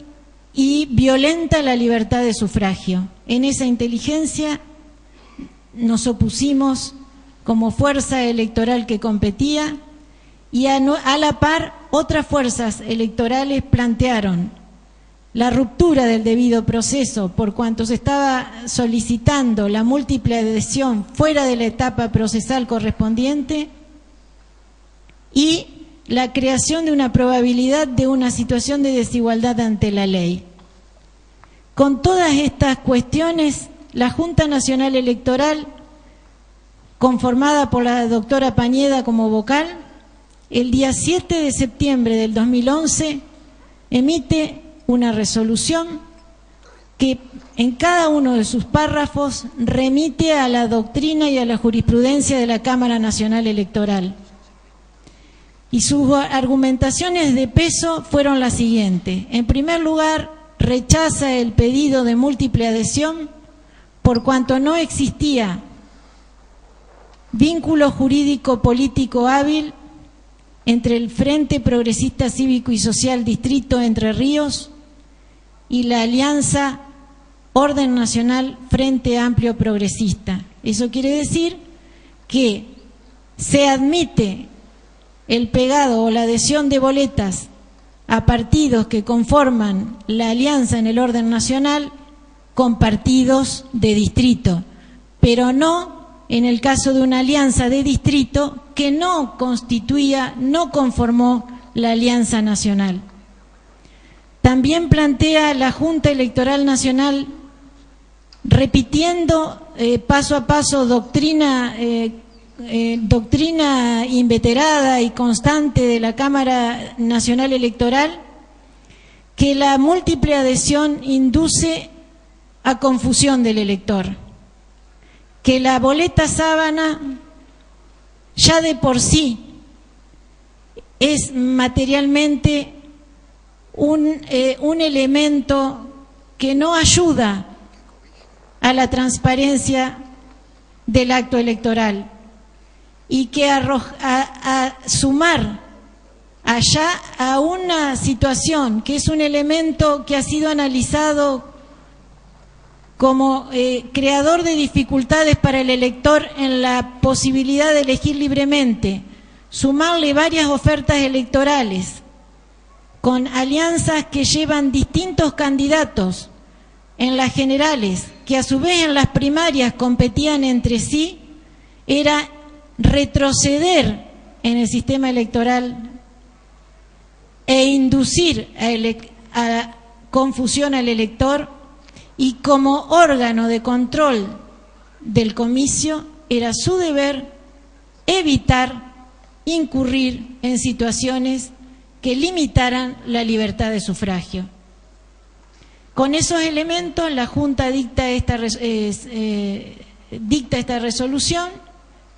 y violenta la libertad de sufragio. En esa inteligencia nos opusimos como fuerza electoral que competía y a la par otras fuerzas electorales plantearon la ruptura del debido proceso por cuanto se estaba solicitando la múltiple adhesión fuera de la etapa procesal correspondiente y la creación de una probabilidad de una situación de desigualdad ante la ley. Con todas estas cuestiones, la Junta Nacional Electoral, conformada por la doctora Pañeda como vocal, el día 7 de septiembre del 2011 emite una resolución que en cada uno de sus párrafos remite a la doctrina y a la jurisprudencia de la Cámara Nacional Electoral. Y sus argumentaciones de peso fueron las siguientes. En primer lugar, rechaza el pedido de múltiple adhesión por cuanto no existía vínculo jurídico político hábil entre el Frente Progresista Cívico y Social Distrito Entre Ríos y la Alianza Orden Nacional Frente Amplio Progresista. Eso quiere decir que se admite el pegado o la adhesión de boletas a partidos que conforman la alianza en el orden nacional con partidos de distrito, pero no en el caso de una alianza de distrito que no conformó la alianza nacional. También plantea la Junta Electoral Nacional, repitiendo paso a paso doctrina inveterada y constante de la Cámara Nacional Electoral, que la múltiple adhesión induce a confusión del elector, que la boleta sábana ya de por sí es materialmente un elemento que no ayuda a la transparencia del acto electoral y que a sumar allá a una situación que es un elemento que ha sido analizado como creador de dificultades para el elector en la posibilidad de elegir libremente, sumarle varias ofertas electorales con alianzas que llevan distintos candidatos en las generales, que a su vez en las primarias competían entre sí, era retroceder en el sistema electoral e inducir a confusión al elector, y como órgano de control del comicio era su deber evitar incurrir en situaciones que limitaran la libertad de sufragio. Con esos elementos la Junta dicta esta resolución,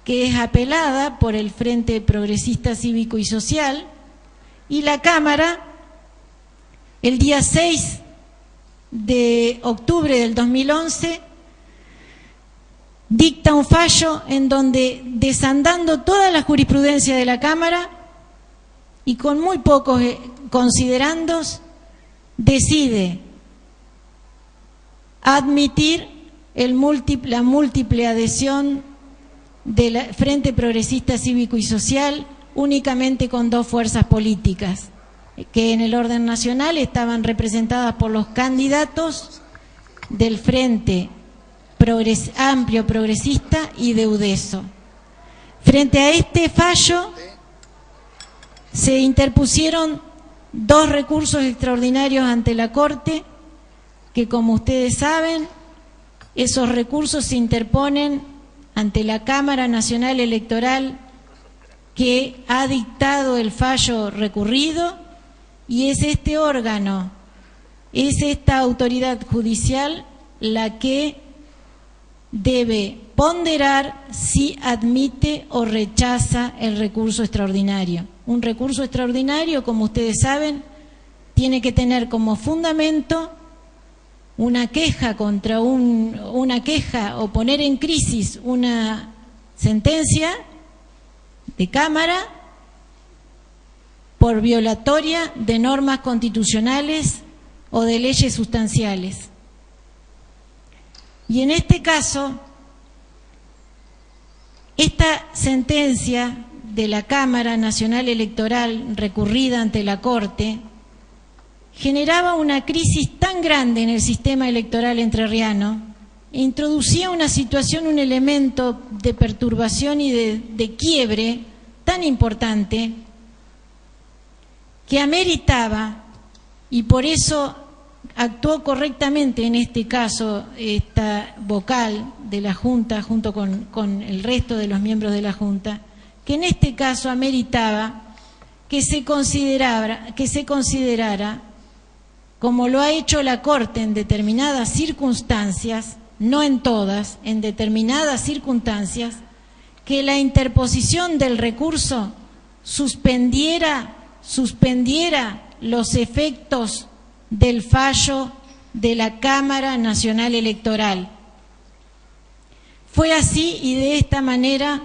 que es apelada por el Frente Progresista Cívico y Social, y la Cámara, el día 6 de octubre del 2011, dicta un fallo en donde, desandando toda la jurisprudencia de la Cámara y con muy pocos considerandos, decide admitir la múltiple adhesión del Frente Progresista Cívico y Social únicamente con dos fuerzas políticas, que en el orden nacional estaban representadas por los candidatos del Frente Amplio Progresista y de UDESO. Frente a este fallo se interpusieron 2 recursos extraordinarios ante la Corte, que como ustedes saben, esos recursos se interponen ante la Cámara Nacional Electoral, que ha dictado el fallo recurrido, y es este órgano, es esta autoridad judicial la que debe ponderar si admite o rechaza el recurso extraordinario. Un recurso extraordinario, como ustedes saben, tiene que tener como fundamento una queja contra una queja o poner en crisis una sentencia de Cámara por violatoria de normas constitucionales o de leyes sustanciales. Y en este caso, esta sentencia de la Cámara Nacional Electoral recurrida ante la Corte generaba una crisis tan grande en el sistema electoral entrerriano e introducía una situación, un elemento de perturbación y de quiebre tan importante que ameritaba, y por eso actuó correctamente en este caso esta vocal de la Junta junto con el resto de los miembros de la Junta, que en este caso ameritaba que se considerara, como lo ha hecho la Corte en determinadas circunstancias, no en todas, en determinadas circunstancias, que la interposición del recurso suspendiera los efectos del fallo de la Cámara Nacional Electoral. Fue así y de esta manera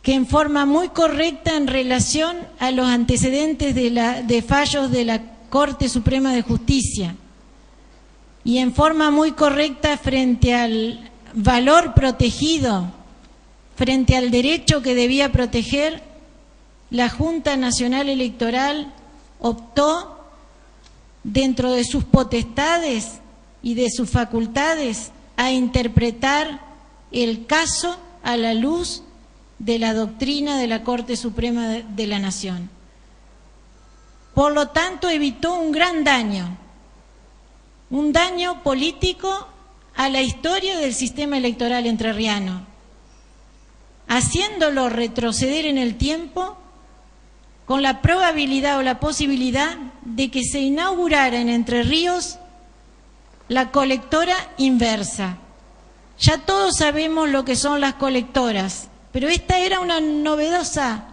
que en forma muy correcta en relación a los antecedentes de fallos de la Corte Suprema de Justicia y en forma muy correcta frente al valor protegido, frente al derecho que debía proteger, la Junta Nacional Electoral optó, dentro de sus potestades y de sus facultades, a interpretar el caso a la luz de la doctrina de la Corte Suprema de la Nación. Por lo tanto, evitó un gran daño, un daño político a la historia del sistema electoral entrerriano, haciéndolo retroceder en el tiempo con la probabilidad o la posibilidad de que se inaugurara en Entre Ríos la colectora inversa. Ya todos sabemos lo que son las colectoras, pero esta era una novedosa,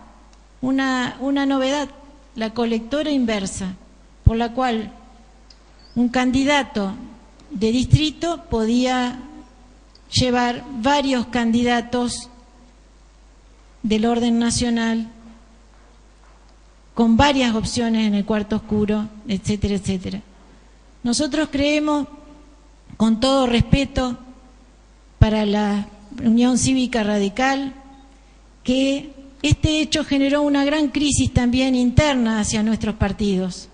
una novedad, la colectora inversa, por la cual un candidato de distrito podía llevar varios candidatos del orden nacional con varias opciones en el cuarto oscuro, etcétera, etcétera. Nosotros creemos, con todo respeto para la Unión Cívica Radical, que este hecho generó una gran crisis también interna hacia nuestros partidos.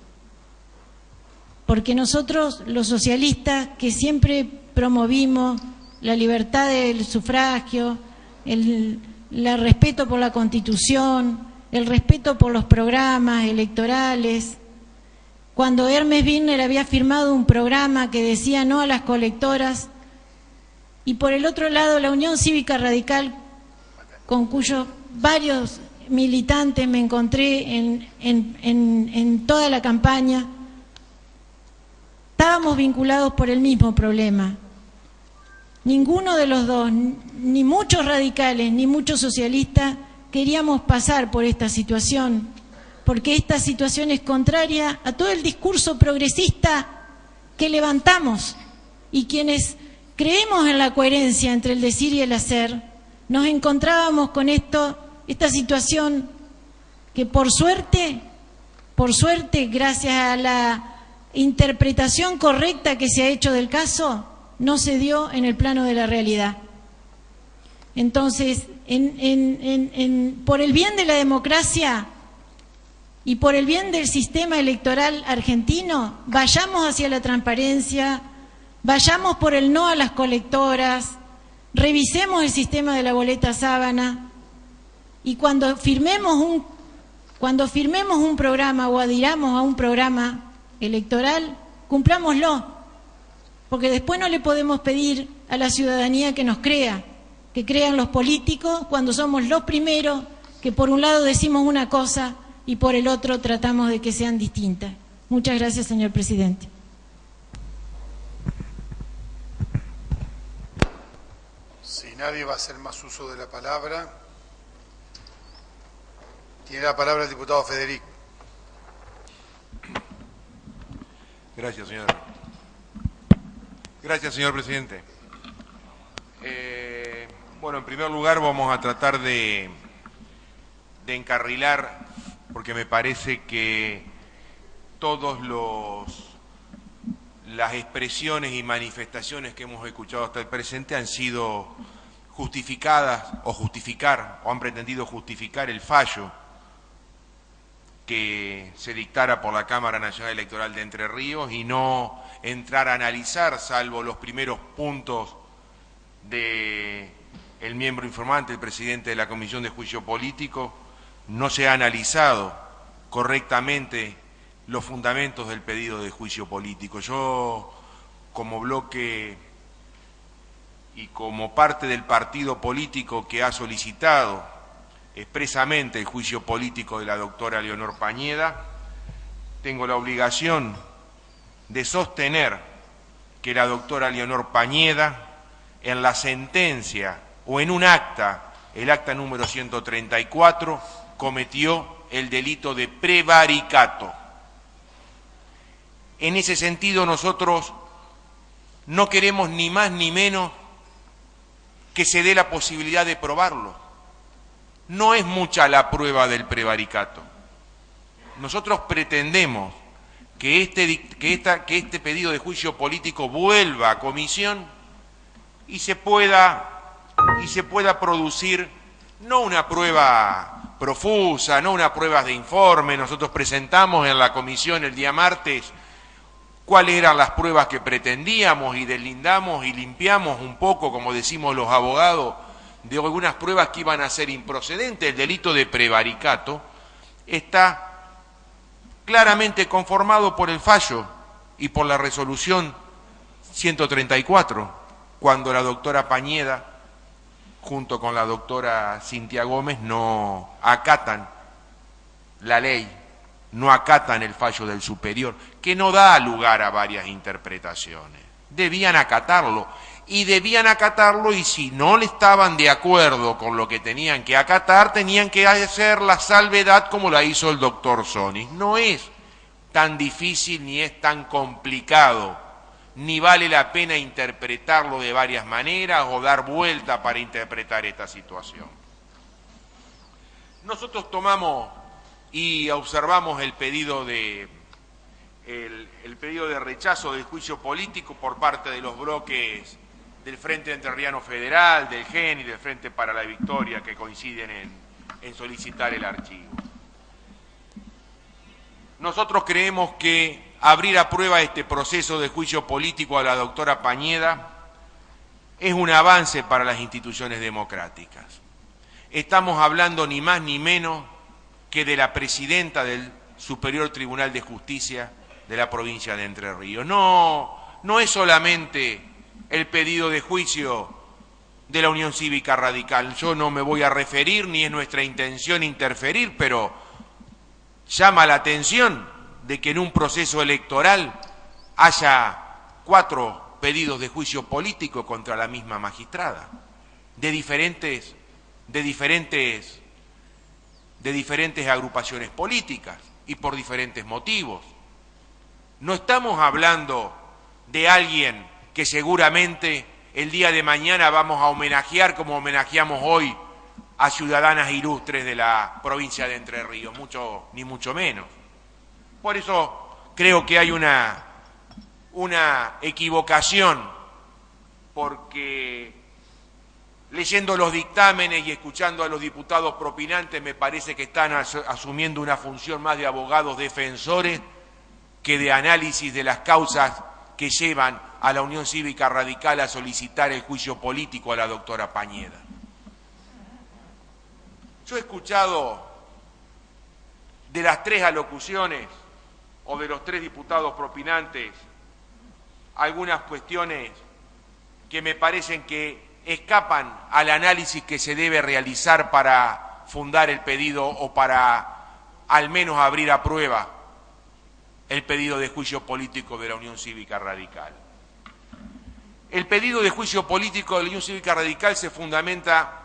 Porque nosotros, los socialistas, que siempre promovimos la libertad del sufragio, el respeto por la Constitución, el respeto por los programas electorales. Cuando Hermes Birner había firmado un programa que decía no a las colectoras, y por el otro lado la Unión Cívica Radical, con cuyos varios militantes me encontré en toda la campaña, estábamos vinculados por el mismo problema. Ninguno de los dos, ni muchos radicales ni muchos socialistas, queríamos pasar por esta situación, porque esta situación es contraria a todo el discurso progresista que levantamos, y quienes creemos en la coherencia entre el decir y el hacer, nos encontrábamos con esta situación que por suerte, gracias a la interpretación correcta que se ha hecho del caso, no se dio en el plano de la realidad. Entonces, por el bien de la democracia y por el bien del sistema electoral argentino, vayamos hacia la transparencia, vayamos por el no a las colectoras, revisemos el sistema de la boleta sábana y cuando firmemos un programa o adhiramos a un programa electoral, cumplámoslo, porque después no le podemos pedir a la ciudadanía que nos crea, que crean los políticos cuando somos los primeros que por un lado decimos una cosa y por el otro tratamos de que sean distintas. Muchas gracias, señor presidente. Si nadie va a hacer más uso de la palabra, tiene la palabra el diputado Federico. Gracias, señor. Gracias, señor presidente. Bueno, en primer lugar vamos a tratar de encarrilar, porque me parece que todas las expresiones y manifestaciones que hemos escuchado hasta el presente han sido justificadas o han pretendido justificar el fallo que se dictara por la Cámara Nacional Electoral de Entre Ríos y no entrar a analizar, salvo los primeros puntos del miembro informante, el presidente de la Comisión de Juicio Político, no se ha analizado correctamente los fundamentos del pedido de juicio político. Yo, como bloque y como parte del partido político que ha solicitado expresamente el juicio político de la doctora Leonor Pañeda, tengo la obligación de sostener que la doctora Leonor Pañeda, en la sentencia o en un acta, el acta número 134, cometió el delito de prevaricato. En ese sentido, nosotros no queremos ni más ni menos que se dé la posibilidad de probarlo. No es mucha la prueba del prevaricato. Nosotros pretendemos que este pedido de juicio político vuelva a comisión y se pueda producir no una prueba profusa, no una prueba de informe. Nosotros presentamos en la comisión el día martes cuáles eran las pruebas que pretendíamos y deslindamos y limpiamos un poco, como decimos los abogados, de algunas pruebas que iban a ser improcedentes. El delito de prevaricato está claramente conformado por el fallo y por la resolución 134, cuando la doctora Pañeda, junto con la doctora Cintia Gómez, no acatan la ley, no acatan el fallo del superior, que no da lugar a varias interpretaciones. Debían acatarlo, y si no le estaban de acuerdo con lo que tenían que acatar, tenían que hacer la salvedad como la hizo el doctor Sonis. No es tan difícil ni es tan complicado, ni vale la pena interpretarlo de varias maneras o dar vuelta para interpretar esta situación. Nosotros tomamos y observamos el pedido de rechazo del juicio político por parte de los bloques del Frente Entrerriano Federal, del GEN y del Frente para la Victoria, que coinciden en solicitar el archivo. Nosotros creemos que abrir a prueba este proceso de juicio político a la doctora Pañeda es un avance para las instituciones democráticas. Estamos hablando ni más ni menos que de la presidenta del Superior Tribunal de Justicia de la provincia de Entre Ríos. No es solamente el pedido de juicio de la Unión Cívica Radical. Yo no me voy a referir, ni es nuestra intención interferir, pero llama la atención de que en un proceso electoral haya 4 pedidos de juicio político contra la misma magistrada, de diferentes agrupaciones políticas y por diferentes motivos. No estamos hablando de alguien que seguramente el día de mañana vamos a homenajear como homenajeamos hoy a ciudadanas ilustres de la provincia de Entre Ríos, ni mucho menos. Por eso creo que hay una equivocación, porque leyendo los dictámenes y escuchando a los diputados propinantes me parece que están asumiendo una función más de abogados defensores que de análisis de las causas que llevan a la Unión Cívica Radical a solicitar el juicio político a la doctora Pañeda. Yo he escuchado de las 3 alocuciones o de los 3 diputados propinantes algunas cuestiones que me parecen que escapan al análisis que se debe realizar para fundar el pedido o para al menos abrir a prueba el pedido de juicio político de la Unión Cívica Radical. El pedido de juicio político de la Unión Cívica Radical se fundamenta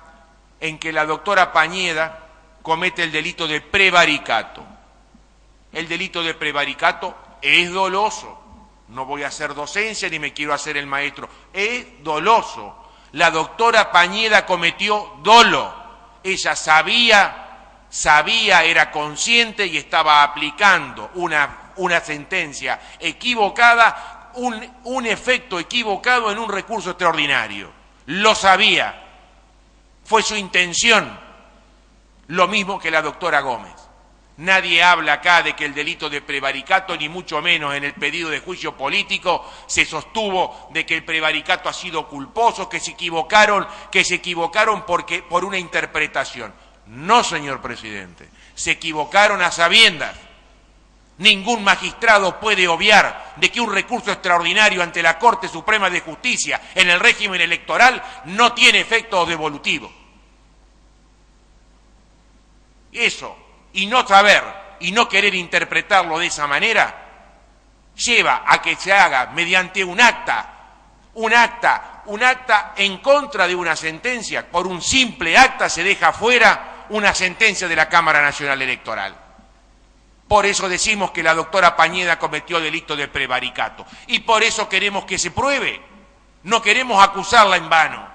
en que la doctora Pañeda comete el delito de prevaricato. El delito de prevaricato es doloso. No voy a hacer docencia ni me quiero hacer el maestro. Es doloso. La doctora Pañeda cometió dolo. Ella sabía, era consciente y estaba aplicando una sentencia equivocada, un efecto equivocado en un recurso extraordinario. Lo sabía. Fue su intención. Lo mismo que la doctora Gómez. Nadie habla acá de que el delito de prevaricato, ni mucho menos en el pedido de juicio político, se sostuvo de que el prevaricato ha sido culposo, que se equivocaron por una interpretación. No, señor presidente, se equivocaron a sabiendas. Ningún magistrado puede obviar de que un recurso extraordinario ante la Corte Suprema de Justicia en el régimen electoral no tiene efecto devolutivo. Eso, y no saber y no querer interpretarlo de esa manera, lleva a que se haga mediante un acta en contra de una sentencia. Por un simple acta se deja fuera una sentencia de la Cámara Nacional Electoral. Por eso decimos que la doctora Pañeda cometió delito de prevaricato. Y por eso queremos que se pruebe. No queremos acusarla en vano.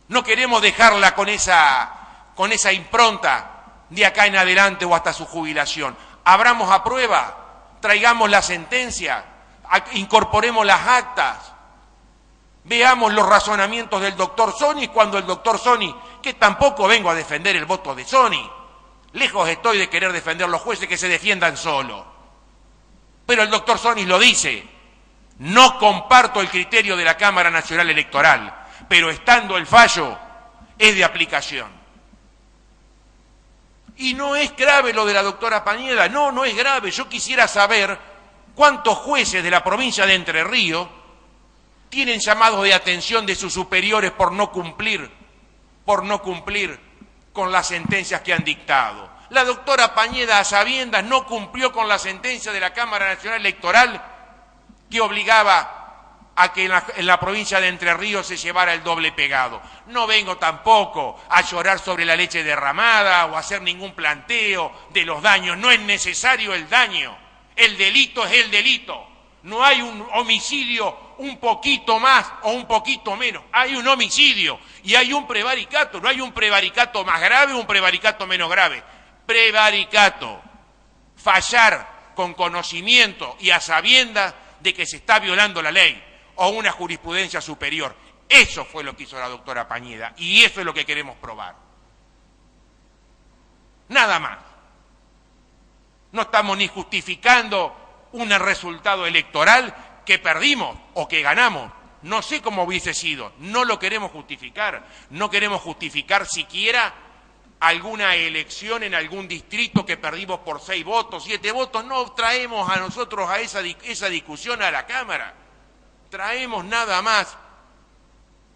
No queremos dejarla con esa impronta de acá en adelante o hasta su jubilación. Abramos a prueba, traigamos la sentencia, incorporemos las actas, veamos los razonamientos del doctor Sony cuando el doctor Sony, que tampoco vengo a defender el voto de Sony, lejos estoy de querer defender los jueces que se defiendan solos, pero el doctor Sony lo dice, no comparto el criterio de la Cámara Nacional Electoral, pero estando el fallo es de aplicación. Y no es grave lo de la doctora Pañeda, no es grave. Yo quisiera saber cuántos jueces de la provincia de Entre Ríos tienen llamados de atención de sus superiores por no cumplir con las sentencias que han dictado. La doctora Pañeda, a sabiendas, no cumplió con la sentencia de la Cámara Nacional Electoral que obligaba a que en la provincia de Entre Ríos se llevara el doble pegado. No vengo tampoco a llorar sobre la leche derramada o a hacer ningún planteo de los daños. No es necesario el daño. El delito es el delito. No hay un homicidio un poquito más o un poquito menos. Hay un homicidio y hay un prevaricato. No hay un prevaricato más grave o un prevaricato menos grave. Prevaricato. Fallar con conocimiento y a sabiendas de que se está violando la ley o una jurisprudencia superior. Eso fue lo que hizo la doctora Pañeda y eso es lo que queremos probar. Nada más. No estamos ni justificando un resultado electoral que perdimos o que ganamos. No sé cómo hubiese sido. No lo queremos justificar. No queremos justificar siquiera alguna elección en algún distrito que perdimos por 6 votos, 7 votos. No traemos a nosotros a esa discusión a la Cámara. Traemos nada más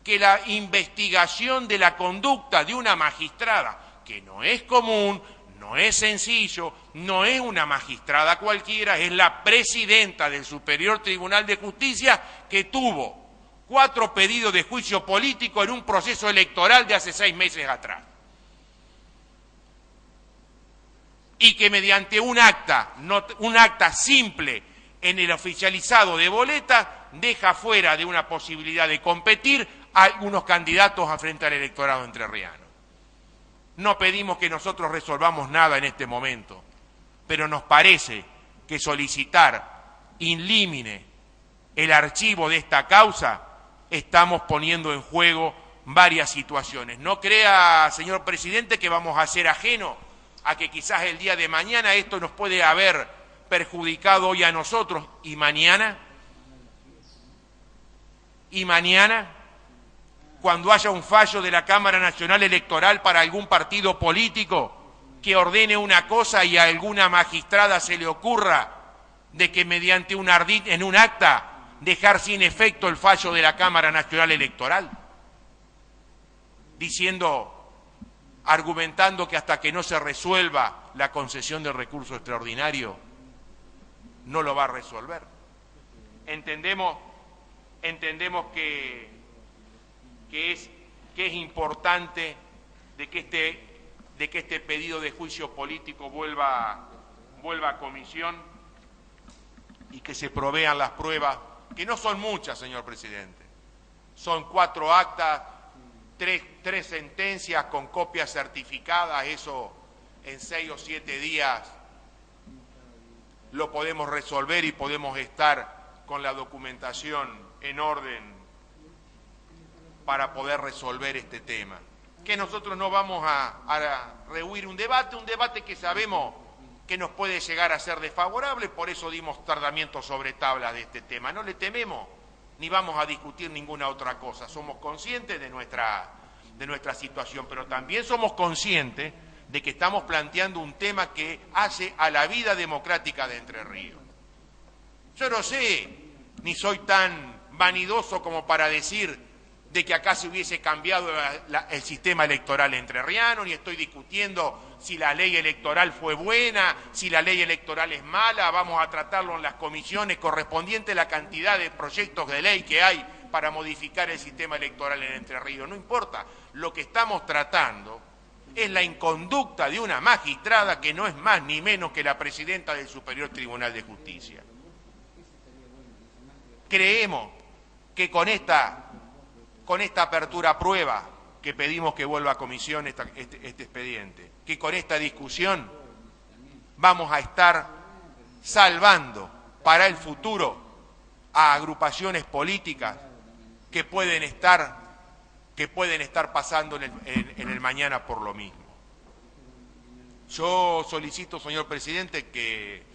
que la investigación de la conducta de una magistrada, que no es común, no es sencillo, no es una magistrada cualquiera, es la presidenta del Superior Tribunal de Justicia que tuvo 4 pedidos de juicio político en un proceso electoral de hace 6 meses atrás. Y que mediante un acta simple en el oficializado de boleta, deja fuera de una posibilidad de competir a algunos candidatos a frente al electorado entrerriano. No pedimos que nosotros resolvamos nada en este momento, pero nos parece que solicitar in limine el archivo de esta causa, estamos poniendo en juego varias situaciones. No crea, señor presidente, que vamos a ser ajenos a que quizás el día de mañana esto nos puede haber perjudicado hoy a nosotros y mañana Y mañana, cuando haya un fallo de la Cámara Nacional Electoral para algún partido político que ordene una cosa y a alguna magistrada se le ocurra de que mediante un ardid en un acta dejar sin efecto el fallo de la Cámara Nacional Electoral, argumentando que hasta que no se resuelva la concesión del recurso extraordinario, no lo va a resolver. Entendemos que es importante de que este pedido de juicio político vuelva a comisión y que se provean las pruebas, que no son muchas, señor presidente. Son 4 actas, 3 sentencias con copias certificadas. Eso en 6 o 7 días lo podemos resolver y podemos estar con la documentación en orden para poder resolver este tema. Que nosotros no vamos a rehuir un debate que sabemos que nos puede llegar a ser desfavorable, por eso dimos tardamiento sobre tabla de este tema. No le tememos ni vamos a discutir ninguna otra cosa. Somos conscientes de nuestra situación, pero también somos conscientes de que estamos planteando un tema que hace a la vida democrática de Entre Ríos. Yo no sé, ni soy tan vanidoso como para decir de que acá se hubiese cambiado el sistema electoral entrerriano, ni estoy discutiendo si la ley electoral fue buena, si la ley electoral es mala. Vamos a tratarlo en las comisiones correspondientes a la cantidad de proyectos de ley que hay para modificar el sistema electoral en Entre Ríos. No importa, lo que estamos tratando es la inconducta de una magistrada que no es más ni menos que la presidenta del Superior Tribunal de Justicia. Creemos que con esta apertura a prueba que pedimos que vuelva a comisión este expediente, que con esta discusión vamos a estar salvando para el futuro a agrupaciones políticas que pueden estar pasando en el mañana por lo mismo. Yo solicito, señor presidente, que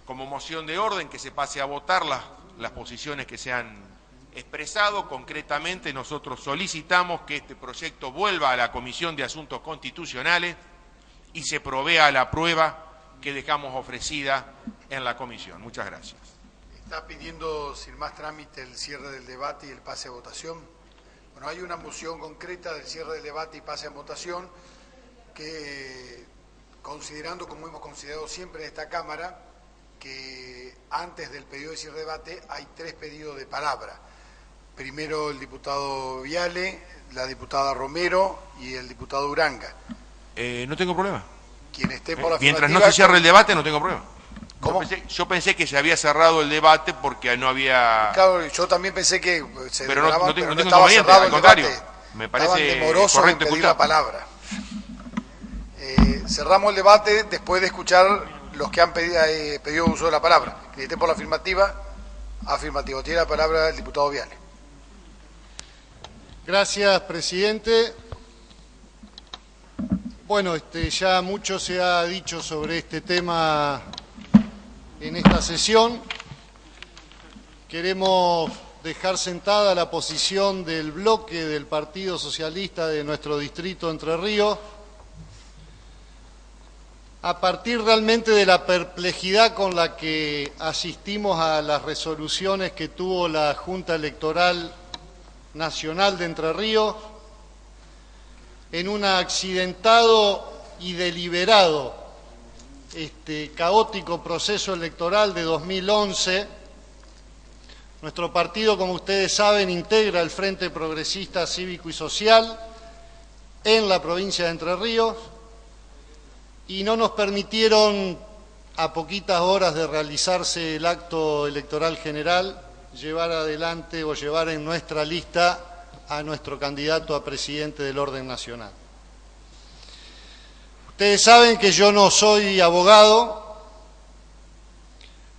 como moción de orden que se pase a votar las posiciones que se han expresado. Concretamente, nosotros solicitamos que este proyecto vuelva a la Comisión de Asuntos Constitucionales y se provea la prueba que dejamos ofrecida en la comisión. Muchas gracias. ¿Está pidiendo sin más trámite el cierre del debate y el pase a votación? Bueno, hay una moción concreta del cierre del debate y pase a votación que, considerando, como hemos considerado siempre en esta Cámara, que antes del pedido de cierre de debate hay 3 pedidos de palabra. Primero el diputado Viale, la diputada Romero y el diputado Uranga. No tengo problema. Quien esté por la mientras no se cierre el debate, no tengo problema. ¿Cómo? Yo pensé que se había cerrado el debate porque no había... Claro, yo también pensé que se pero no tengo estaba inconveniente, cerrado al el contrario. debate. Me parece demoroso correcto en pedir escuchar. la palabra. Cerramos el debate después de escuchar los que han pedido uso de la palabra. Quien esté por la afirmativa, afirmativo. Tiene la palabra el diputado Viale. Gracias, presidente. Bueno, ya mucho se ha dicho sobre este tema en esta sesión. Queremos dejar sentada la posición del bloque del Partido Socialista de nuestro distrito Entre Ríos, a partir realmente de la perplejidad con la que asistimos a las resoluciones que tuvo la Junta Electoral Nacional de Entre Ríos, en un accidentado y deliberado caótico proceso electoral de 2011. Nuestro partido, como ustedes saben, integra el Frente Progresista Cívico y Social en la provincia de Entre Ríos y no nos permitieron, a poquitas horas de realizarse el acto electoral general, llevar adelante o llevar en nuestra lista a nuestro candidato a presidente del orden nacional. Ustedes saben que yo no soy abogado,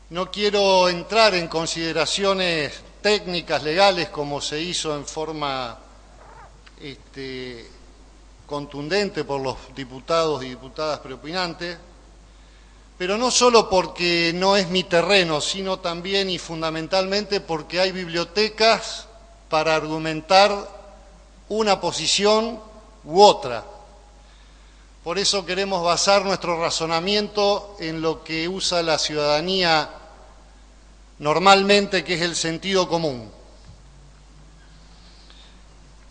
no quiero entrar en consideraciones técnicas, legales, como se hizo en forma contundente por los diputados y diputadas preopinantes, pero no solo porque no es mi terreno, sino también y fundamentalmente porque hay bibliotecas para argumentar una posición u otra. Por eso queremos basar nuestro razonamiento en lo que usa la ciudadanía normalmente, que es el sentido común.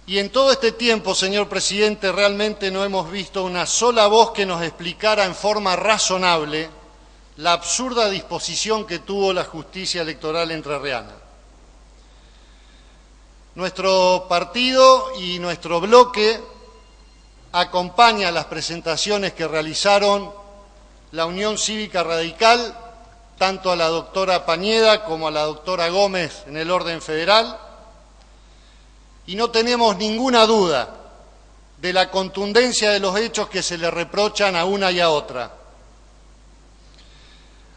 Y en todo este tiempo, señor presidente, realmente no hemos visto una sola voz que nos explicara en forma razonable la absurda disposición que tuvo la justicia electoral entrerriana. Nuestro partido y nuestro bloque acompaña las presentaciones que realizaron la Unión Cívica Radical, tanto a la doctora Pañeda como a la doctora Gómez en el orden federal, y no tenemos ninguna duda de la contundencia de los hechos que se le reprochan a una y a otra.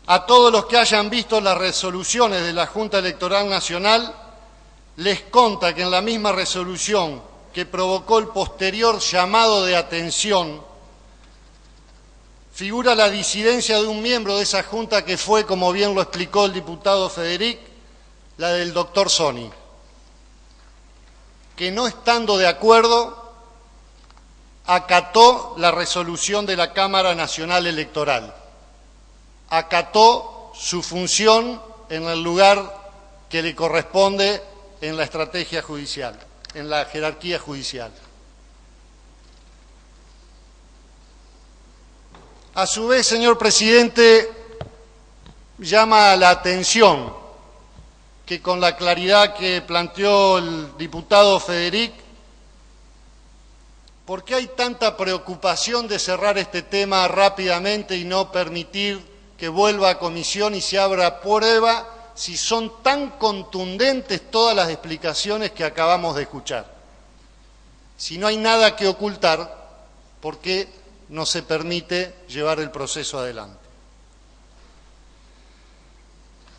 A todos los que hayan visto las resoluciones de la Junta Electoral Nacional, les consta que en la misma resolución que provocó el posterior llamado de atención, figura la disidencia de un miembro de esa Junta que fue, como bien lo explicó el diputado Federic, la del doctor Sony, que no estando de acuerdo, acató la resolución de la Cámara Nacional Electoral, acató su función en el lugar que le corresponde en la estrategia judicial, en la jerarquía judicial. A su vez, señor presidente, llama la atención que con la claridad que planteó el diputado Federic, ¿por qué hay tanta preocupación de cerrar este tema rápidamente y no permitir que vuelva a comisión y se abra prueba si son tan contundentes todas las explicaciones que acabamos de escuchar? Si no hay nada que ocultar, ¿por qué no se permite llevar el proceso adelante?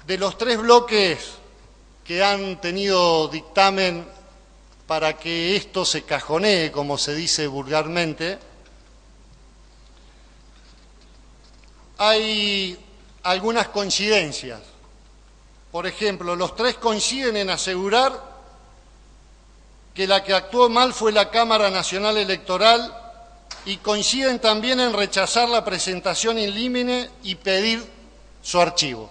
De los tres bloques que han tenido dictamen para que esto se cajonee, como se dice vulgarmente, hay algunas coincidencias. Por ejemplo, los tres coinciden en asegurar que la que actuó mal fue la Cámara Nacional Electoral y coinciden también en rechazar la presentación in limine y pedir su archivo.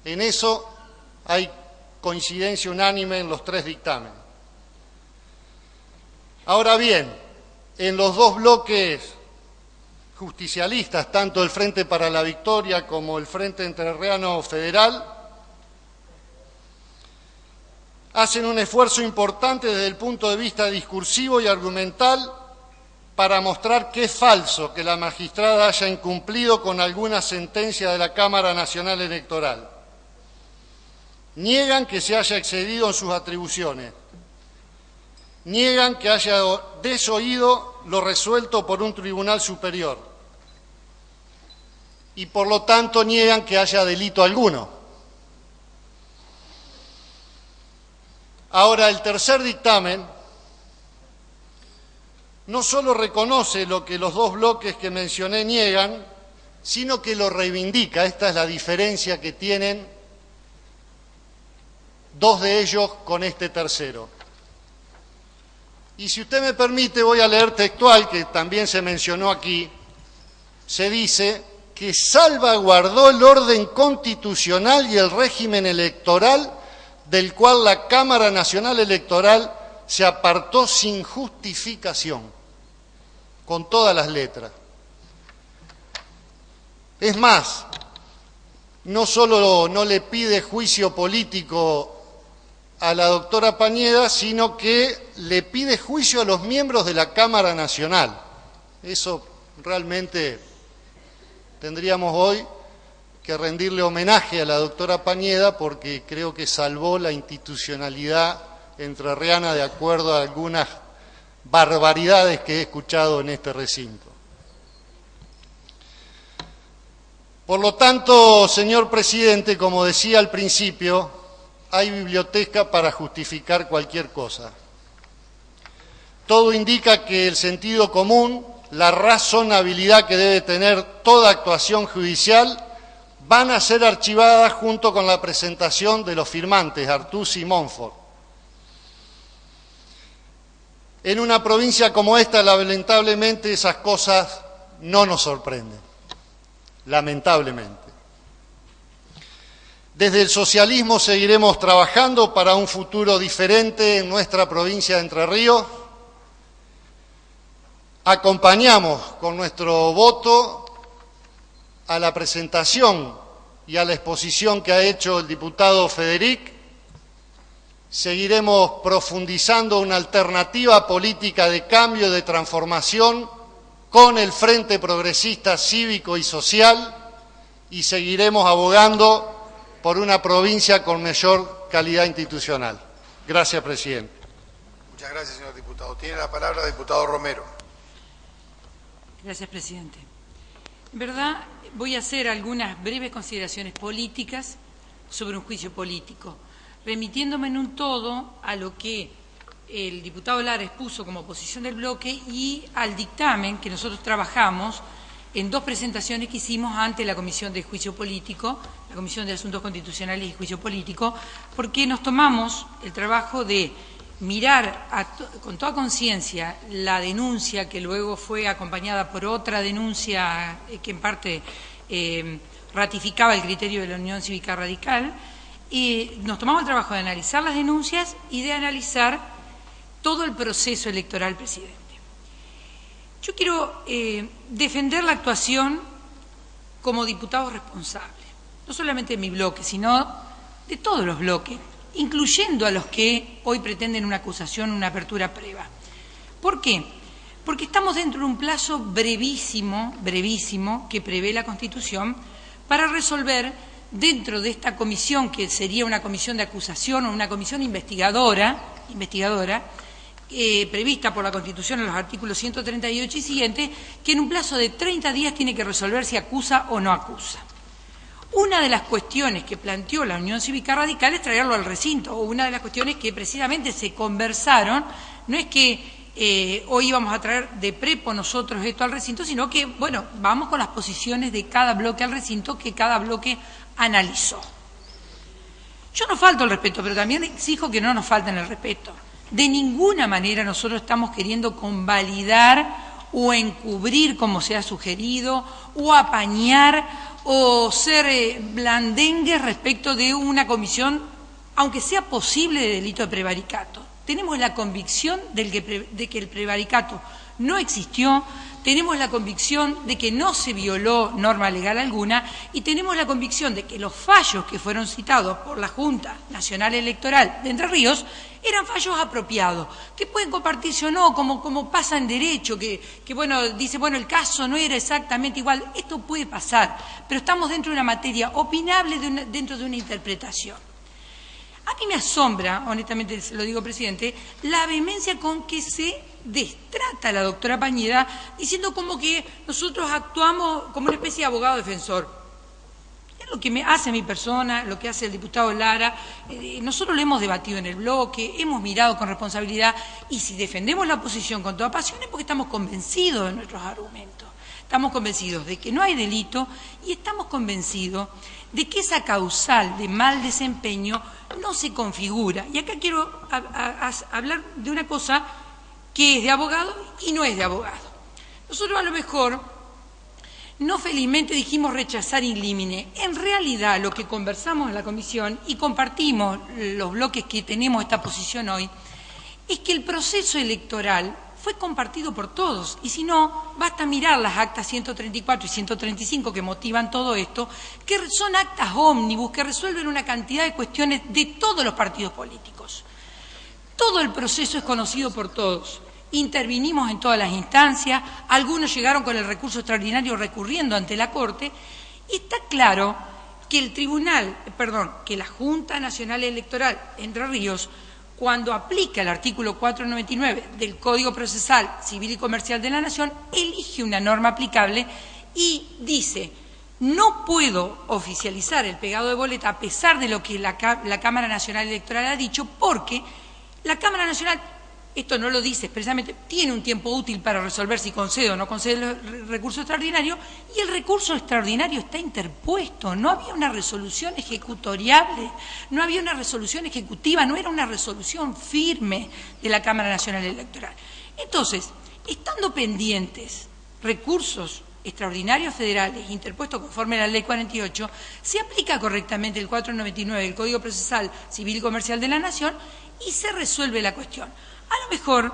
En eso hay coincidencia unánime en los tres dictámenes. Ahora bien, en los dos bloques justicialistas, tanto el Frente para la Victoria como el Frente Entrerriano Federal, hacen un esfuerzo importante desde el punto de vista discursivo y argumental para mostrar que es falso que la magistrada haya incumplido con alguna sentencia de la Cámara Nacional Electoral. Niegan que se haya excedido en sus atribuciones. Niegan que haya desoído lo resuelto por un tribunal superior. Y por lo tanto niegan que haya delito alguno. Ahora, el tercer dictamen no solo reconoce lo que los dos bloques que mencioné niegan, sino que lo reivindica. Esta es la diferencia que tienen dos de ellos con este tercero. Y si usted me permite, voy a leer textual, que también se mencionó aquí. Se dice que salvaguardó el orden constitucional y el régimen electoral del cual la Cámara Nacional Electoral se apartó sin justificación, con todas las letras. Es más, no solo no le pide juicio político a la doctora Pañeda, sino que le pide juicio a los miembros de la Cámara Nacional. Eso realmente tendríamos hoy que rendirle homenaje a la doctora Pañeda, porque creo que salvó la institucionalidad entrerriana de acuerdo a algunas barbaridades que he escuchado en este recinto. Por lo tanto, señor presidente, como decía al principio, hay biblioteca para justificar cualquier cosa. Todo indica que el sentido común la razonabilidad que debe tener toda actuación judicial, van a ser archivadas junto con la presentación de los firmantes, Artusi y Monfort. En una provincia como esta, lamentablemente, esas cosas no nos sorprenden. Lamentablemente. Desde el socialismo seguiremos trabajando para un futuro diferente en nuestra provincia de Entre Ríos. Acompañamos con nuestro voto a la presentación y a la exposición que ha hecho el diputado Federic. Seguiremos profundizando una alternativa política de cambio y de transformación con el Frente Progresista Cívico y Social, y seguiremos abogando por una provincia con mayor calidad institucional. Gracias, presidente. Muchas gracias, señor diputado. Tiene la palabra el diputado Romero. Gracias, presidente. En verdad, voy a hacer algunas breves consideraciones políticas sobre un juicio político, remitiéndome en un todo a lo que el diputado Lara expuso como posición del bloque y al dictamen que nosotros trabajamos en dos presentaciones que hicimos ante la Comisión de Juicio Político, la Comisión de Asuntos Constitucionales y Juicio Político, porque nos tomamos el trabajo de mirar con toda conciencia la denuncia que luego fue acompañada por otra denuncia que en parte ratificaba el criterio de la Unión Cívica Radical, y nos tomamos el trabajo de analizar las denuncias y de analizar todo el proceso electoral, presidente. Yo quiero defender la actuación como diputado responsable, no solamente de mi bloque, sino de todos los bloques, incluyendo a los que hoy pretenden una acusación, una apertura prueba. ¿Por qué? Porque estamos dentro de un plazo brevísimo, que prevé la Constitución, para resolver dentro de esta comisión, que sería una comisión de acusación o una comisión investigadora, prevista por la Constitución en los artículos 138 y siguientes, que en un plazo de 30 días tiene que resolver si acusa o no acusa. Una de las cuestiones que planteó la Unión Cívica Radical es traerlo al recinto, o una de las cuestiones que precisamente se conversaron, no es que hoy íbamos a traer de prepo nosotros esto al recinto, sino que, bueno, vamos con las posiciones de cada bloque al recinto que cada bloque analizó. Yo no falto el respeto, pero también exijo que no nos falten el respeto. De ninguna manera nosotros estamos queriendo convalidar o encubrir, como se ha sugerido, o apañar o ser blandengues respecto de una comisión, aunque sea posible, de delito de prevaricato. Tenemos la convicción de que el prevaricato no existió, tenemos la convicción de que no se violó norma legal alguna y tenemos la convicción de que los fallos que fueron citados por la Junta Nacional Electoral de Entre Ríos eran fallos apropiados, que pueden compartirse o no, como pasa en derecho, que bueno, dice, bueno, el caso no era exactamente igual. Esto puede pasar, pero estamos dentro de una materia opinable dentro de una interpretación. A mí me asombra, honestamente se lo digo, presidente, la vehemencia con que se destrata la doctora Pañeda diciendo como que nosotros actuamos como una especie de abogado defensor. Es lo que me hace mi persona, lo que hace el diputado Lara. Nosotros lo hemos debatido en el bloque, hemos mirado con responsabilidad, y si defendemos la oposición con toda pasión es porque estamos convencidos de nuestros argumentos. Estamos convencidos de que no hay delito y estamos convencidos de que esa causal de mal desempeño no se configura. Y acá quiero hablar de una cosa que es de abogado y no es de abogado. Nosotros a lo mejor no felizmente dijimos rechazar in limine. En realidad lo que conversamos en la comisión y compartimos los bloques que tenemos esta posición hoy es que el proceso electoral fue compartido por todos, y si no, basta mirar las actas 134 y 135 que motivan todo esto, que son actas ómnibus, que resuelven una cantidad de cuestiones de todos los partidos políticos. Todo el proceso es conocido por todos. Intervinimos en todas las instancias, algunos llegaron con el recurso extraordinario recurriendo ante la Corte, y está claro que que la Junta Nacional Electoral Entre Ríos, cuando aplica el artículo 499 del Código Procesal Civil y Comercial de la Nación, elige una norma aplicable y dice: no puedo oficializar el pegado de boleta a pesar de lo que la Cámara Nacional Electoral ha dicho, porque la Cámara Nacional esto no lo dice expresamente, tiene un tiempo útil para resolver si concede o no concede el recurso extraordinario, y el recurso extraordinario está interpuesto. No había una resolución ejecutoriable, no había una resolución ejecutiva, no era una resolución firme de la Cámara Nacional Electoral. Entonces, estando pendientes recursos extraordinarios federales interpuestos conforme a la Ley 48, se aplica correctamente el 499 del Código Procesal Civil y Comercial de la Nación y se resuelve la cuestión. A lo mejor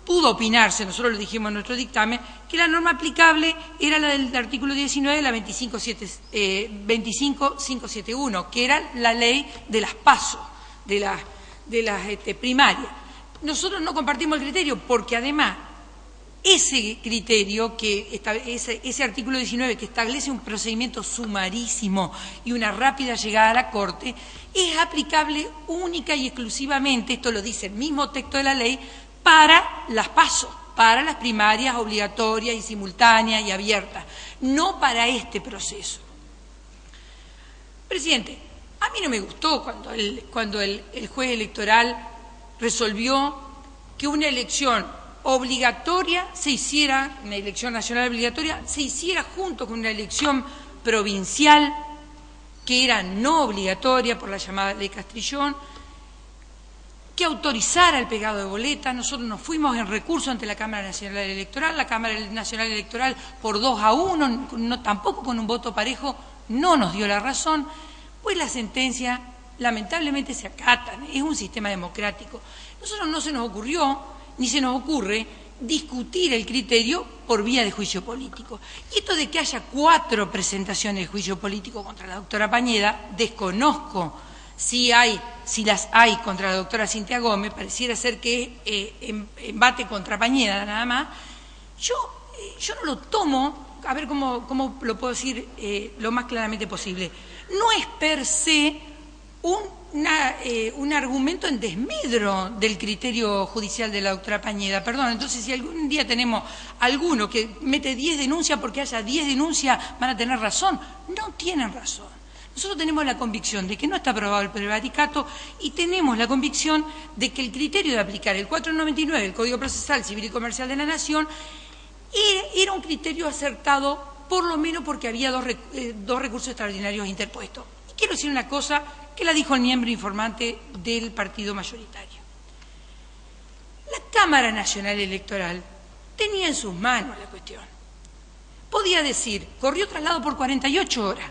pudo opinarse, nosotros lo dijimos en nuestro dictamen, que la norma aplicable era la del artículo 19 de la 25571, que era la ley de las PASO, de las primarias. Nosotros no compartimos el criterio porque además ese criterio, ese artículo 19 que establece un procedimiento sumarísimo y una rápida llegada a la Corte, es aplicable única y exclusivamente, esto lo dice el mismo texto de la ley, para las PASO, para las primarias obligatorias y simultáneas y abiertas, no para este proceso. Presidente, a mí no me gustó cuando el juez electoral resolvió que una elección obligatoria se hiciera, una elección nacional obligatoria, se hiciera junto con una elección provincial que era no obligatoria por la llamada Ley Castrillón, que autorizara el pegado de boletas. Nosotros nos fuimos en recurso ante la Cámara Nacional Electoral, la Cámara Nacional Electoral por 2-1, tampoco con un voto parejo, no nos dio la razón, pues la sentencia lamentablemente se acatan, es un sistema democrático. Nosotros no se nos ocurrió, ni se nos ocurre, discutir el criterio por vía de juicio político. Y esto de que haya 4 presentaciones de juicio político contra la doctora Pañeda, desconozco si las hay contra la doctora Cintia Gómez, pareciera ser que embate contra Pañeda nada más. Yo no lo tomo, a ver cómo lo puedo decir lo más claramente posible. No es per se un argumento en desmedro del criterio judicial de la doctora Pañeda. Perdón, entonces si algún día tenemos alguno que mete 10 denuncias porque haya 10 denuncias, van a tener razón. No tienen razón. Nosotros tenemos la convicción de que no está aprobado el prevaricato y tenemos la convicción de que el criterio de aplicar el 499 del Código Procesal Civil y Comercial de la Nación era un criterio acertado, por lo menos porque había dos recursos extraordinarios interpuestos. Y quiero decir una cosa que la dijo el miembro informante del partido mayoritario. La Cámara Nacional Electoral tenía en sus manos la cuestión. Podía decir, corrió traslado por 48 horas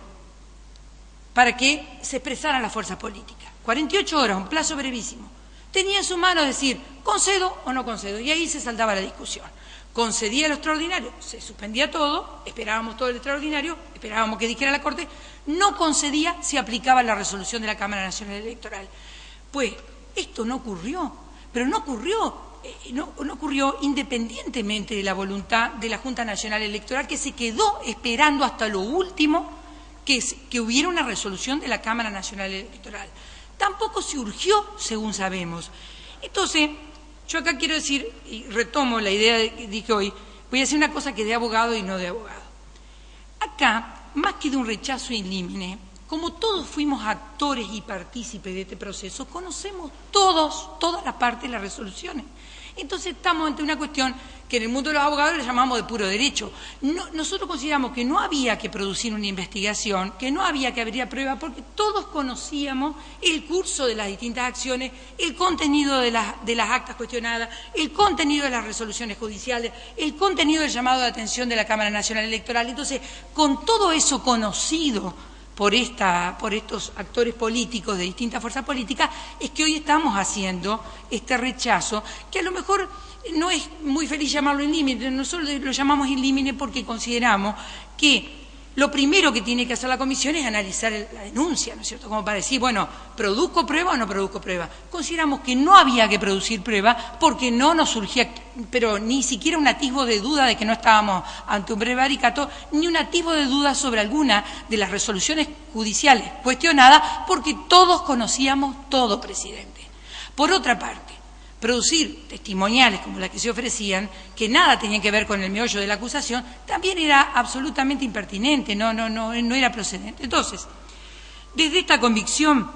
para que se expresaran las fuerzas políticas. 48 horas, un plazo brevísimo. Tenía en su mano decir, concedo o no concedo, y ahí se saldaba la discusión. Concedía lo extraordinario, se suspendía todo, esperábamos todo el extraordinario, esperábamos que dijera la Corte, no concedía, se aplicaba la resolución de la Cámara Nacional Electoral. Pues esto no ocurrió, pero no ocurrió independientemente de la voluntad de la Junta Nacional Electoral, que se quedó esperando hasta lo último que hubiera una resolución de la Cámara Nacional Electoral. Tampoco se urgió, según sabemos. Entonces, yo acá quiero decir, y retomo la idea que dije hoy, voy a decir una cosa que de abogado y no de abogado. Acá, más que de un rechazo in limine, como todos fuimos actores y partícipes de este proceso, conocemos todas las partes de las resoluciones. Entonces estamos ante una cuestión que en el mundo de los abogados le llamamos de puro derecho. Nosotros consideramos que no había que producir una investigación, que no había que abrir prueba, porque todos conocíamos el curso de las distintas acciones, el contenido de las actas cuestionadas, el contenido de las resoluciones judiciales, el contenido del llamado de atención de la Cámara Nacional Electoral. Entonces, con todo eso conocido por estos actores políticos de distintas fuerzas políticas, es que hoy estamos haciendo este rechazo, que a lo mejor no es muy feliz llamarlo in limine. Nosotros lo llamamos in limine porque consideramos que lo primero que tiene que hacer la Comisión es analizar la denuncia, ¿no es cierto? Como para decir, bueno, ¿produzco prueba o no produzco prueba? Consideramos que no había que producir prueba porque no nos surgía, pero ni siquiera un atisbo de duda de que no estábamos ante un prevaricato, ni un atisbo de duda sobre alguna de las resoluciones judiciales cuestionadas, porque todos conocíamos todo, presidente. Por otra parte, producir testimoniales como las que se ofrecían, que nada tenían que ver con el meollo de la acusación, también era absolutamente impertinente, no era procedente. Entonces, desde esta convicción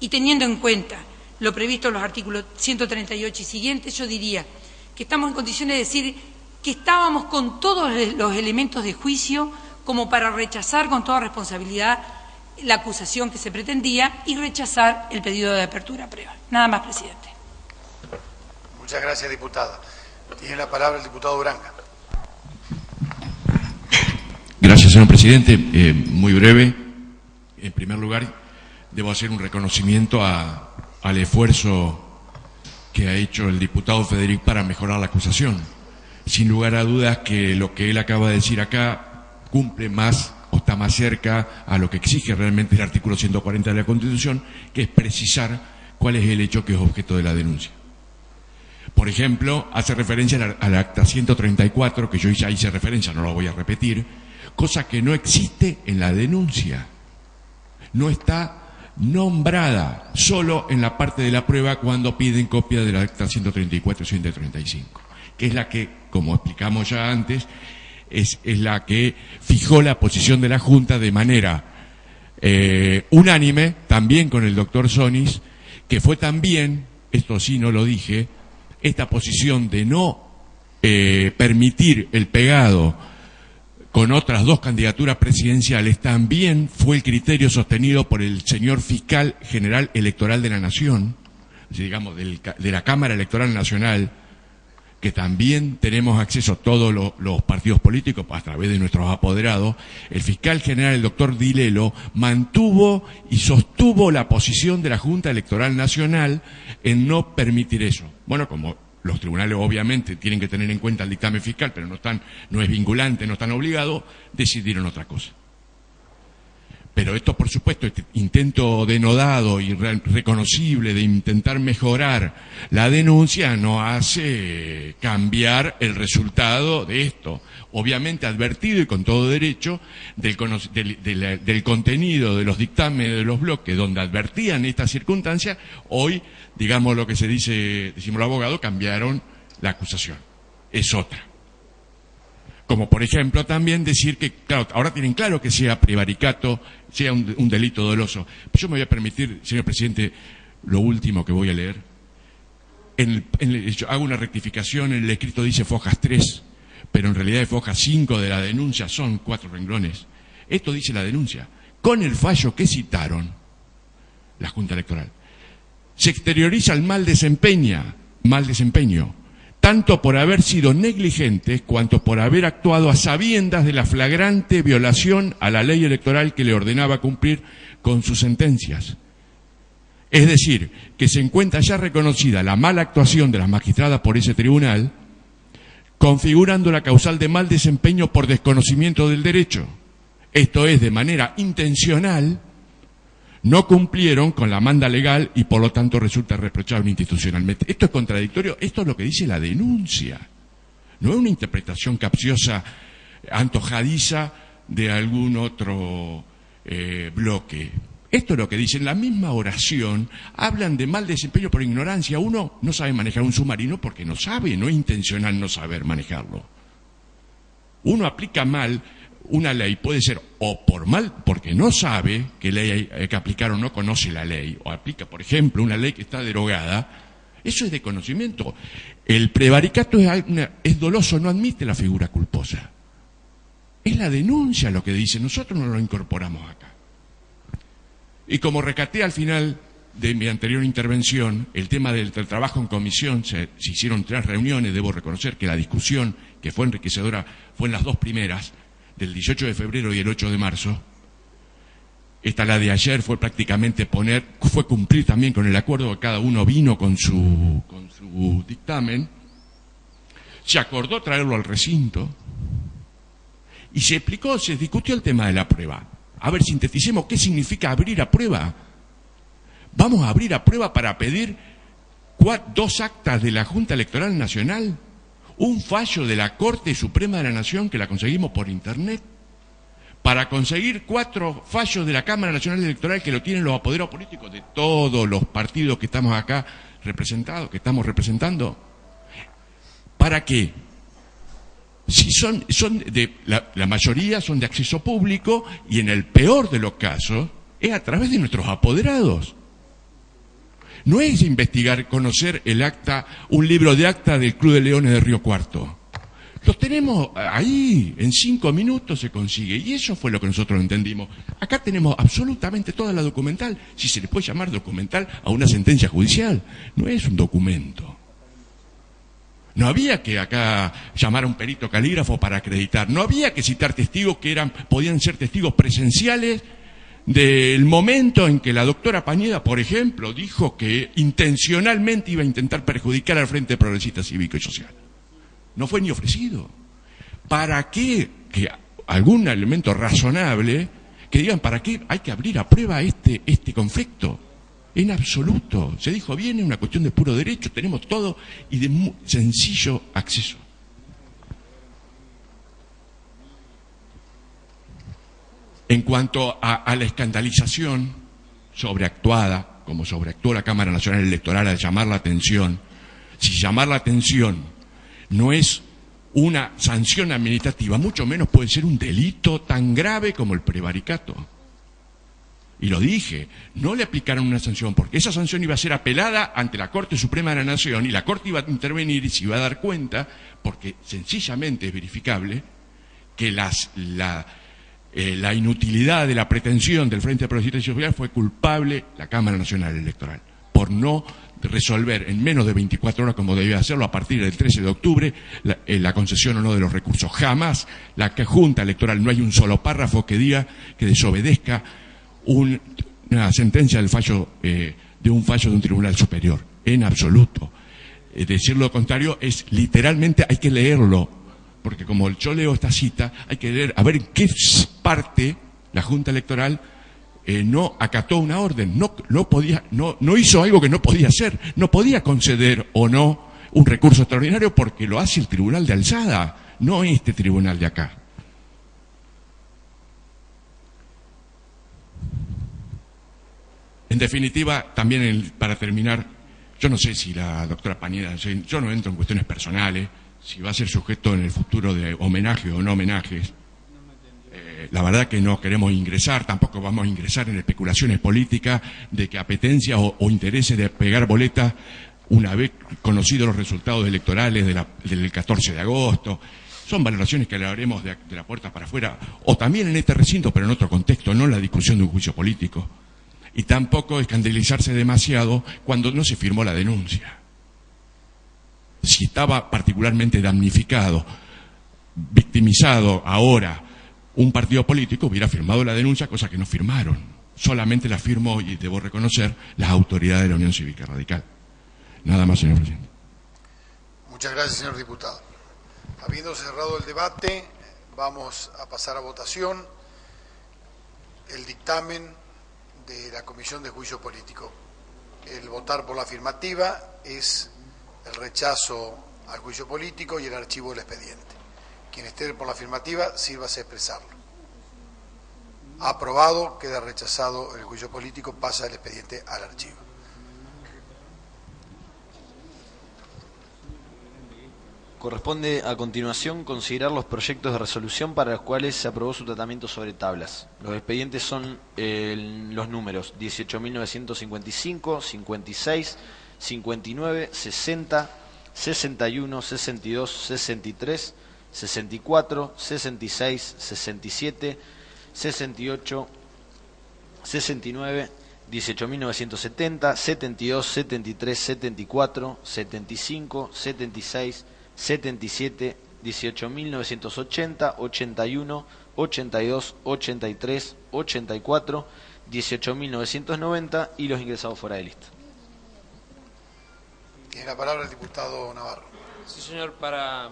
y teniendo en cuenta lo previsto en los artículos 138 y siguientes, yo diría que estamos en condiciones de decir que estábamos con todos los elementos de juicio como para rechazar con toda responsabilidad la acusación que se pretendía y rechazar el pedido de apertura a prueba. Nada más, presidente. Muchas gracias, diputada. Tiene la palabra el diputado Uranga. Gracias, señor presidente. Muy breve. En primer lugar, debo hacer un reconocimiento al esfuerzo que ha hecho el diputado Federic para mejorar la acusación. Sin lugar a dudas que lo que él acaba de decir acá cumple más o está más cerca a lo que exige realmente el artículo 140 de la Constitución, que es precisar cuál es el hecho que es objeto de la denuncia. Por ejemplo, hace referencia al acta 134, que yo ya hice referencia, no lo voy a repetir, cosa que no existe en la denuncia. No está nombrada, solo en la parte de la prueba cuando piden copia del acta 134 y 135, que es la que, como explicamos ya antes, es la que fijó la posición de la Junta de manera unánime, también con el doctor Sonis, que fue también, esto sí no lo dije, esta posición de no permitir el pegado con otras dos candidaturas presidenciales también fue el criterio sostenido por el señor fiscal general electoral de la Nación, digamos, de la Cámara Electoral Nacional, que también tenemos acceso a todos los partidos políticos a través de nuestros apoderados. El fiscal general, el doctor Dilelo, mantuvo y sostuvo la posición de la Junta Electoral Nacional en no permitir eso. Bueno, como los tribunales obviamente tienen que tener en cuenta el dictamen fiscal, pero no es vinculante, no están obligados, decidieron otra cosa. Pero esto, por supuesto, este intento denodado y reconocible de intentar mejorar la denuncia no hace cambiar el resultado de esto. Obviamente advertido y con todo derecho del contenido de los dictámenes de los bloques donde advertían estas circunstancias, hoy, digamos lo que decimos los abogados, cambiaron la acusación. Es otra. Como por ejemplo también decir que, claro, ahora tienen claro que sea prevaricato, sea un delito doloso. Yo me voy a permitir, señor presidente, lo último que voy a leer. Yo hago una rectificación, en el escrito dice fojas 3, pero en realidad es foja 5 de la denuncia, son 4 renglones. Esto dice la denuncia. Con el fallo que citaron, la Junta Electoral, se exterioriza el mal desempeño, tanto por haber sido negligentes cuanto por haber actuado a sabiendas de la flagrante violación a la ley electoral que le ordenaba cumplir con sus sentencias. Es decir, que se encuentra ya reconocida la mala actuación de las magistradas por ese tribunal, configurando la causal de mal desempeño por desconocimiento del derecho. Esto es, de manera intencional, no cumplieron con la manda legal y por lo tanto resulta reprochable institucionalmente. Esto es contradictorio, esto es lo que dice la denuncia. No es una interpretación capciosa, antojadiza de algún otro bloque. Esto es lo que dicen, la misma oración, hablan de mal desempeño por ignorancia. Uno no sabe manejar un submarino porque no sabe, no es intencional no saber manejarlo. Uno aplica mal una ley, puede ser o por mal, porque no sabe qué ley hay que aplicar o no conoce la ley, o aplica, por ejemplo, una ley que está derogada. Eso es de conocimiento. El prevaricato es doloso, no admite la figura culposa. Es la denuncia lo que dice, nosotros no lo incorporamos acá. Y como recaté al final de mi anterior intervención, el tema del trabajo en comisión, se hicieron 3 reuniones, debo reconocer que la discusión, que fue enriquecedora, fue en las 2 primeras, del 18 de febrero y el 8 de marzo. La de ayer fue prácticamente fue cumplir también con el acuerdo, que cada uno vino con su dictamen. Se acordó traerlo al recinto y se discutió el tema de la prueba. A ver, sinteticemos qué significa abrir a prueba. Vamos a abrir a prueba para pedir 2 actas de la Junta Electoral Nacional, un fallo de la Corte Suprema de la Nación que la conseguimos por internet, para conseguir 4 fallos de la Cámara Nacional Electoral que lo tienen los apoderados políticos de todos los partidos que estamos acá representados, que estamos representando. ¿Para qué? Si la mayoría son de acceso público y en el peor de los casos es a través de nuestros apoderados. No es investigar, conocer el acta, un libro de acta del Club de Leones de Río Cuarto. Los tenemos ahí, en 5 minutos se consigue, y eso fue lo que nosotros entendimos. Acá tenemos absolutamente toda la documental, si se le puede llamar documental a una sentencia judicial, no es un documento. No había que acá llamar a un perito calígrafo para acreditar, no había que citar testigos que podían ser testigos presenciales del momento en que la doctora Pañeda, por ejemplo, dijo que intencionalmente iba a intentar perjudicar al Frente Progresista Cívico y Social. No fue ni ofrecido. ¿Para qué? Que algún elemento razonable que digan, ¿para qué hay que abrir a prueba este conflicto? En absoluto. Se dijo bien, es una cuestión de puro derecho, tenemos todo y de muy sencillo acceso. En cuanto a la escandalización sobreactuada, como sobreactuó la Cámara Nacional Electoral al llamar la atención, si llamar la atención no es una sanción administrativa, mucho menos puede ser un delito tan grave como el prevaricato. Y lo dije, no le aplicaron una sanción, porque esa sanción iba a ser apelada ante la Corte Suprema de la Nación, y la Corte iba a intervenir y se iba a dar cuenta, porque sencillamente es verificable, que la inutilidad de la pretensión del Frente Progresista y Social fue culpable la Cámara Nacional Electoral, por no resolver en menos de 24 horas, como debía hacerlo a partir del 13 de octubre, la concesión o no de los recursos. Jamás la Junta Electoral, no hay un solo párrafo que diga que desobedezca una sentencia del fallo, de un fallo de un tribunal superior, en absoluto. Decir lo contrario es literalmente, hay que leerlo, porque como yo leo esta cita, hay que leer a ver en qué parte la Junta Electoral no acató una orden, no hizo algo que no podía hacer, no podía conceder o no un recurso extraordinario porque lo hace el tribunal de alzada, no este tribunal de acá. En definitiva, también para terminar, yo no sé si la doctora Pañeda, yo no entro en cuestiones personales, si va a ser sujeto en el futuro de homenaje o no homenajes. La verdad que no queremos ingresar, tampoco vamos a ingresar en especulaciones políticas de que apetencia o intereses de pegar boletas una vez conocidos los resultados electorales del 14 de agosto. Son valoraciones que le haremos de la puerta para afuera, o también en este recinto, pero en otro contexto, no en la discusión de un juicio político. Y tampoco escandalizarse demasiado cuando no se firmó la denuncia. Si estaba particularmente damnificado, victimizado ahora un partido político, hubiera firmado la denuncia, cosa que no firmaron. Solamente la firmó, y debo reconocer, las autoridades de la Unión Cívica Radical. Nada más, señor presidente. Muchas gracias, señor diputado. Habiendo cerrado el debate, vamos a pasar a votación el dictamen de la Comisión de Juicio Político. El votar por la afirmativa es el rechazo al juicio político y el archivo del expediente. Quien esté por la afirmativa, sírvase a expresarlo. Aprobado, queda rechazado el juicio político, pasa el expediente al archivo. Corresponde a continuación considerar los proyectos de resolución para los cuales se aprobó su tratamiento sobre tablas. Los expedientes son los números 18.955, 56, 59, 60, 61, 62, 63, 64, 66, 67, 68, 69, 18.970, 72, 73, 74, 75, 76, 77, 18.980, 81, 82, 83, 84, 18.990 y los ingresados fuera de lista. Tiene la palabra el diputado Navarro. Sí, señor, para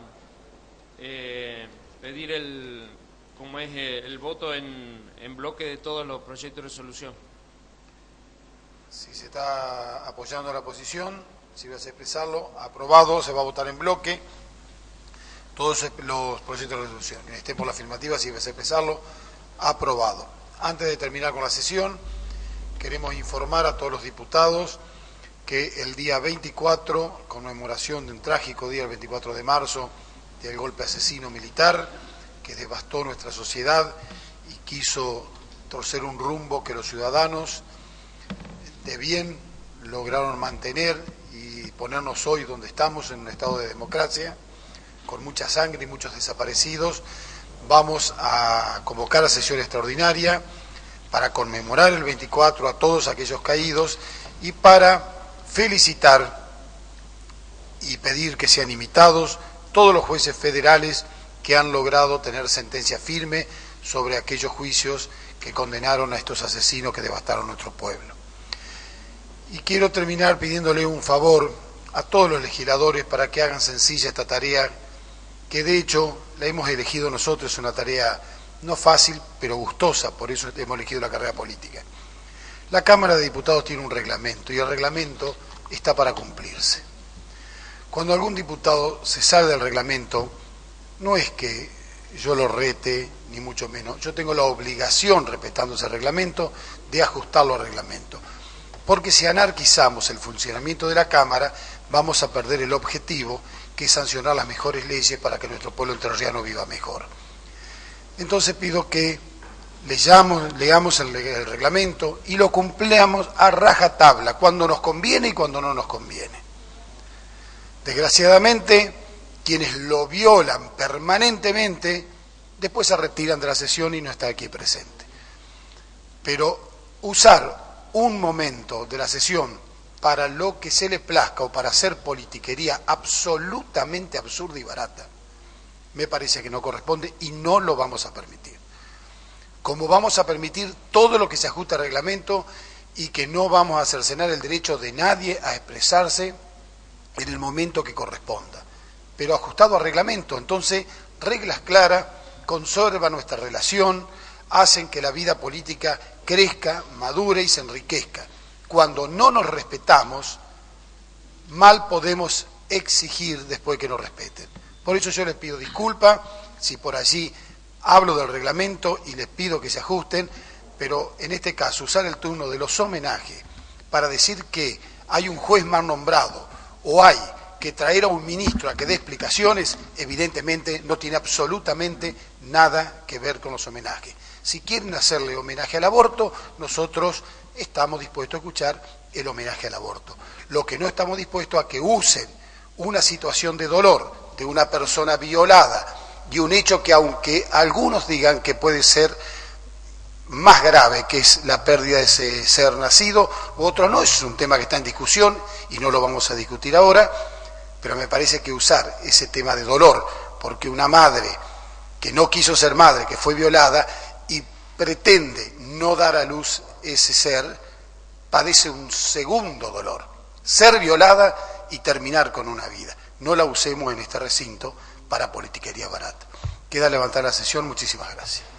pedir el voto en bloque de todos los proyectos de resolución. Si se está apoyando la posición, si vas a expresarlo, aprobado, se va a votar en bloque todos los proyectos de resolución. Quien esté por la afirmativa, si vas a expresarlo, aprobado. Antes de terminar con la sesión, queremos informar a todos los diputados que el día 24, conmemoración de un trágico día, el 24 de marzo, del golpe asesino militar que devastó nuestra sociedad y quiso torcer un rumbo que los ciudadanos de bien lograron mantener y ponernos hoy donde estamos, en un estado de democracia, con mucha sangre y muchos desaparecidos. Vamos a convocar a sesión extraordinaria para conmemorar el 24 a todos aquellos caídos y para felicitar y pedir que sean imitados todos los jueces federales que han logrado tener sentencia firme sobre aquellos juicios que condenaron a estos asesinos que devastaron nuestro pueblo. Y quiero terminar pidiéndole un favor a todos los legisladores para que hagan sencilla esta tarea, que de hecho la hemos elegido nosotros, es una tarea no fácil, pero gustosa, por eso hemos elegido la carrera política. La Cámara de Diputados tiene un reglamento y el reglamento está para cumplirse. Cuando algún diputado se sale del reglamento, no es que yo lo rete, ni mucho menos. Yo tengo la obligación, respetando ese reglamento, de ajustarlo al reglamento. Porque si anarquizamos el funcionamiento de la Cámara, vamos a perder el objetivo, que es sancionar las mejores leyes para que nuestro pueblo entrerriano viva mejor. Entonces pido que leamos el reglamento y lo cumplamos a rajatabla, cuando nos conviene y cuando no nos conviene. Desgraciadamente, quienes lo violan permanentemente, después se retiran de la sesión y no está aquí presente. Pero usar un momento de la sesión para lo que se le plazca o para hacer politiquería absolutamente absurda y barata, me parece que no corresponde y no lo vamos a permitir. Como vamos a permitir todo lo que se ajusta al reglamento y que no vamos a cercenar el derecho de nadie a expresarse en el momento que corresponda, pero ajustado al reglamento. Entonces, reglas claras conservan nuestra relación, hacen que la vida política crezca, madure y se enriquezca. Cuando no nos respetamos, mal podemos exigir después que nos respeten. Por eso yo les pido disculpas si por allí hablo del reglamento y les pido que se ajusten, pero en este caso usar el turno de los homenajes para decir que hay un juez mal nombrado o hay que traer a un ministro a que dé explicaciones, evidentemente no tiene absolutamente nada que ver con los homenajes. Si quieren hacerle homenaje al aborto, nosotros estamos dispuestos a escuchar el homenaje al aborto. Lo que no estamos dispuestos a que usen una situación de dolor de una persona violada y un hecho que, aunque algunos digan que puede ser más grave, que es la pérdida de ese ser nacido, otro no, es un tema que está en discusión y no lo vamos a discutir ahora, pero me parece que usar ese tema de dolor, porque una madre que no quiso ser madre, que fue violada y pretende no dar a luz ese ser, padece un segundo dolor, ser violada y terminar con una vida. No la usemos en este recinto para politiquería barata. Queda levantada la sesión, muchísimas gracias.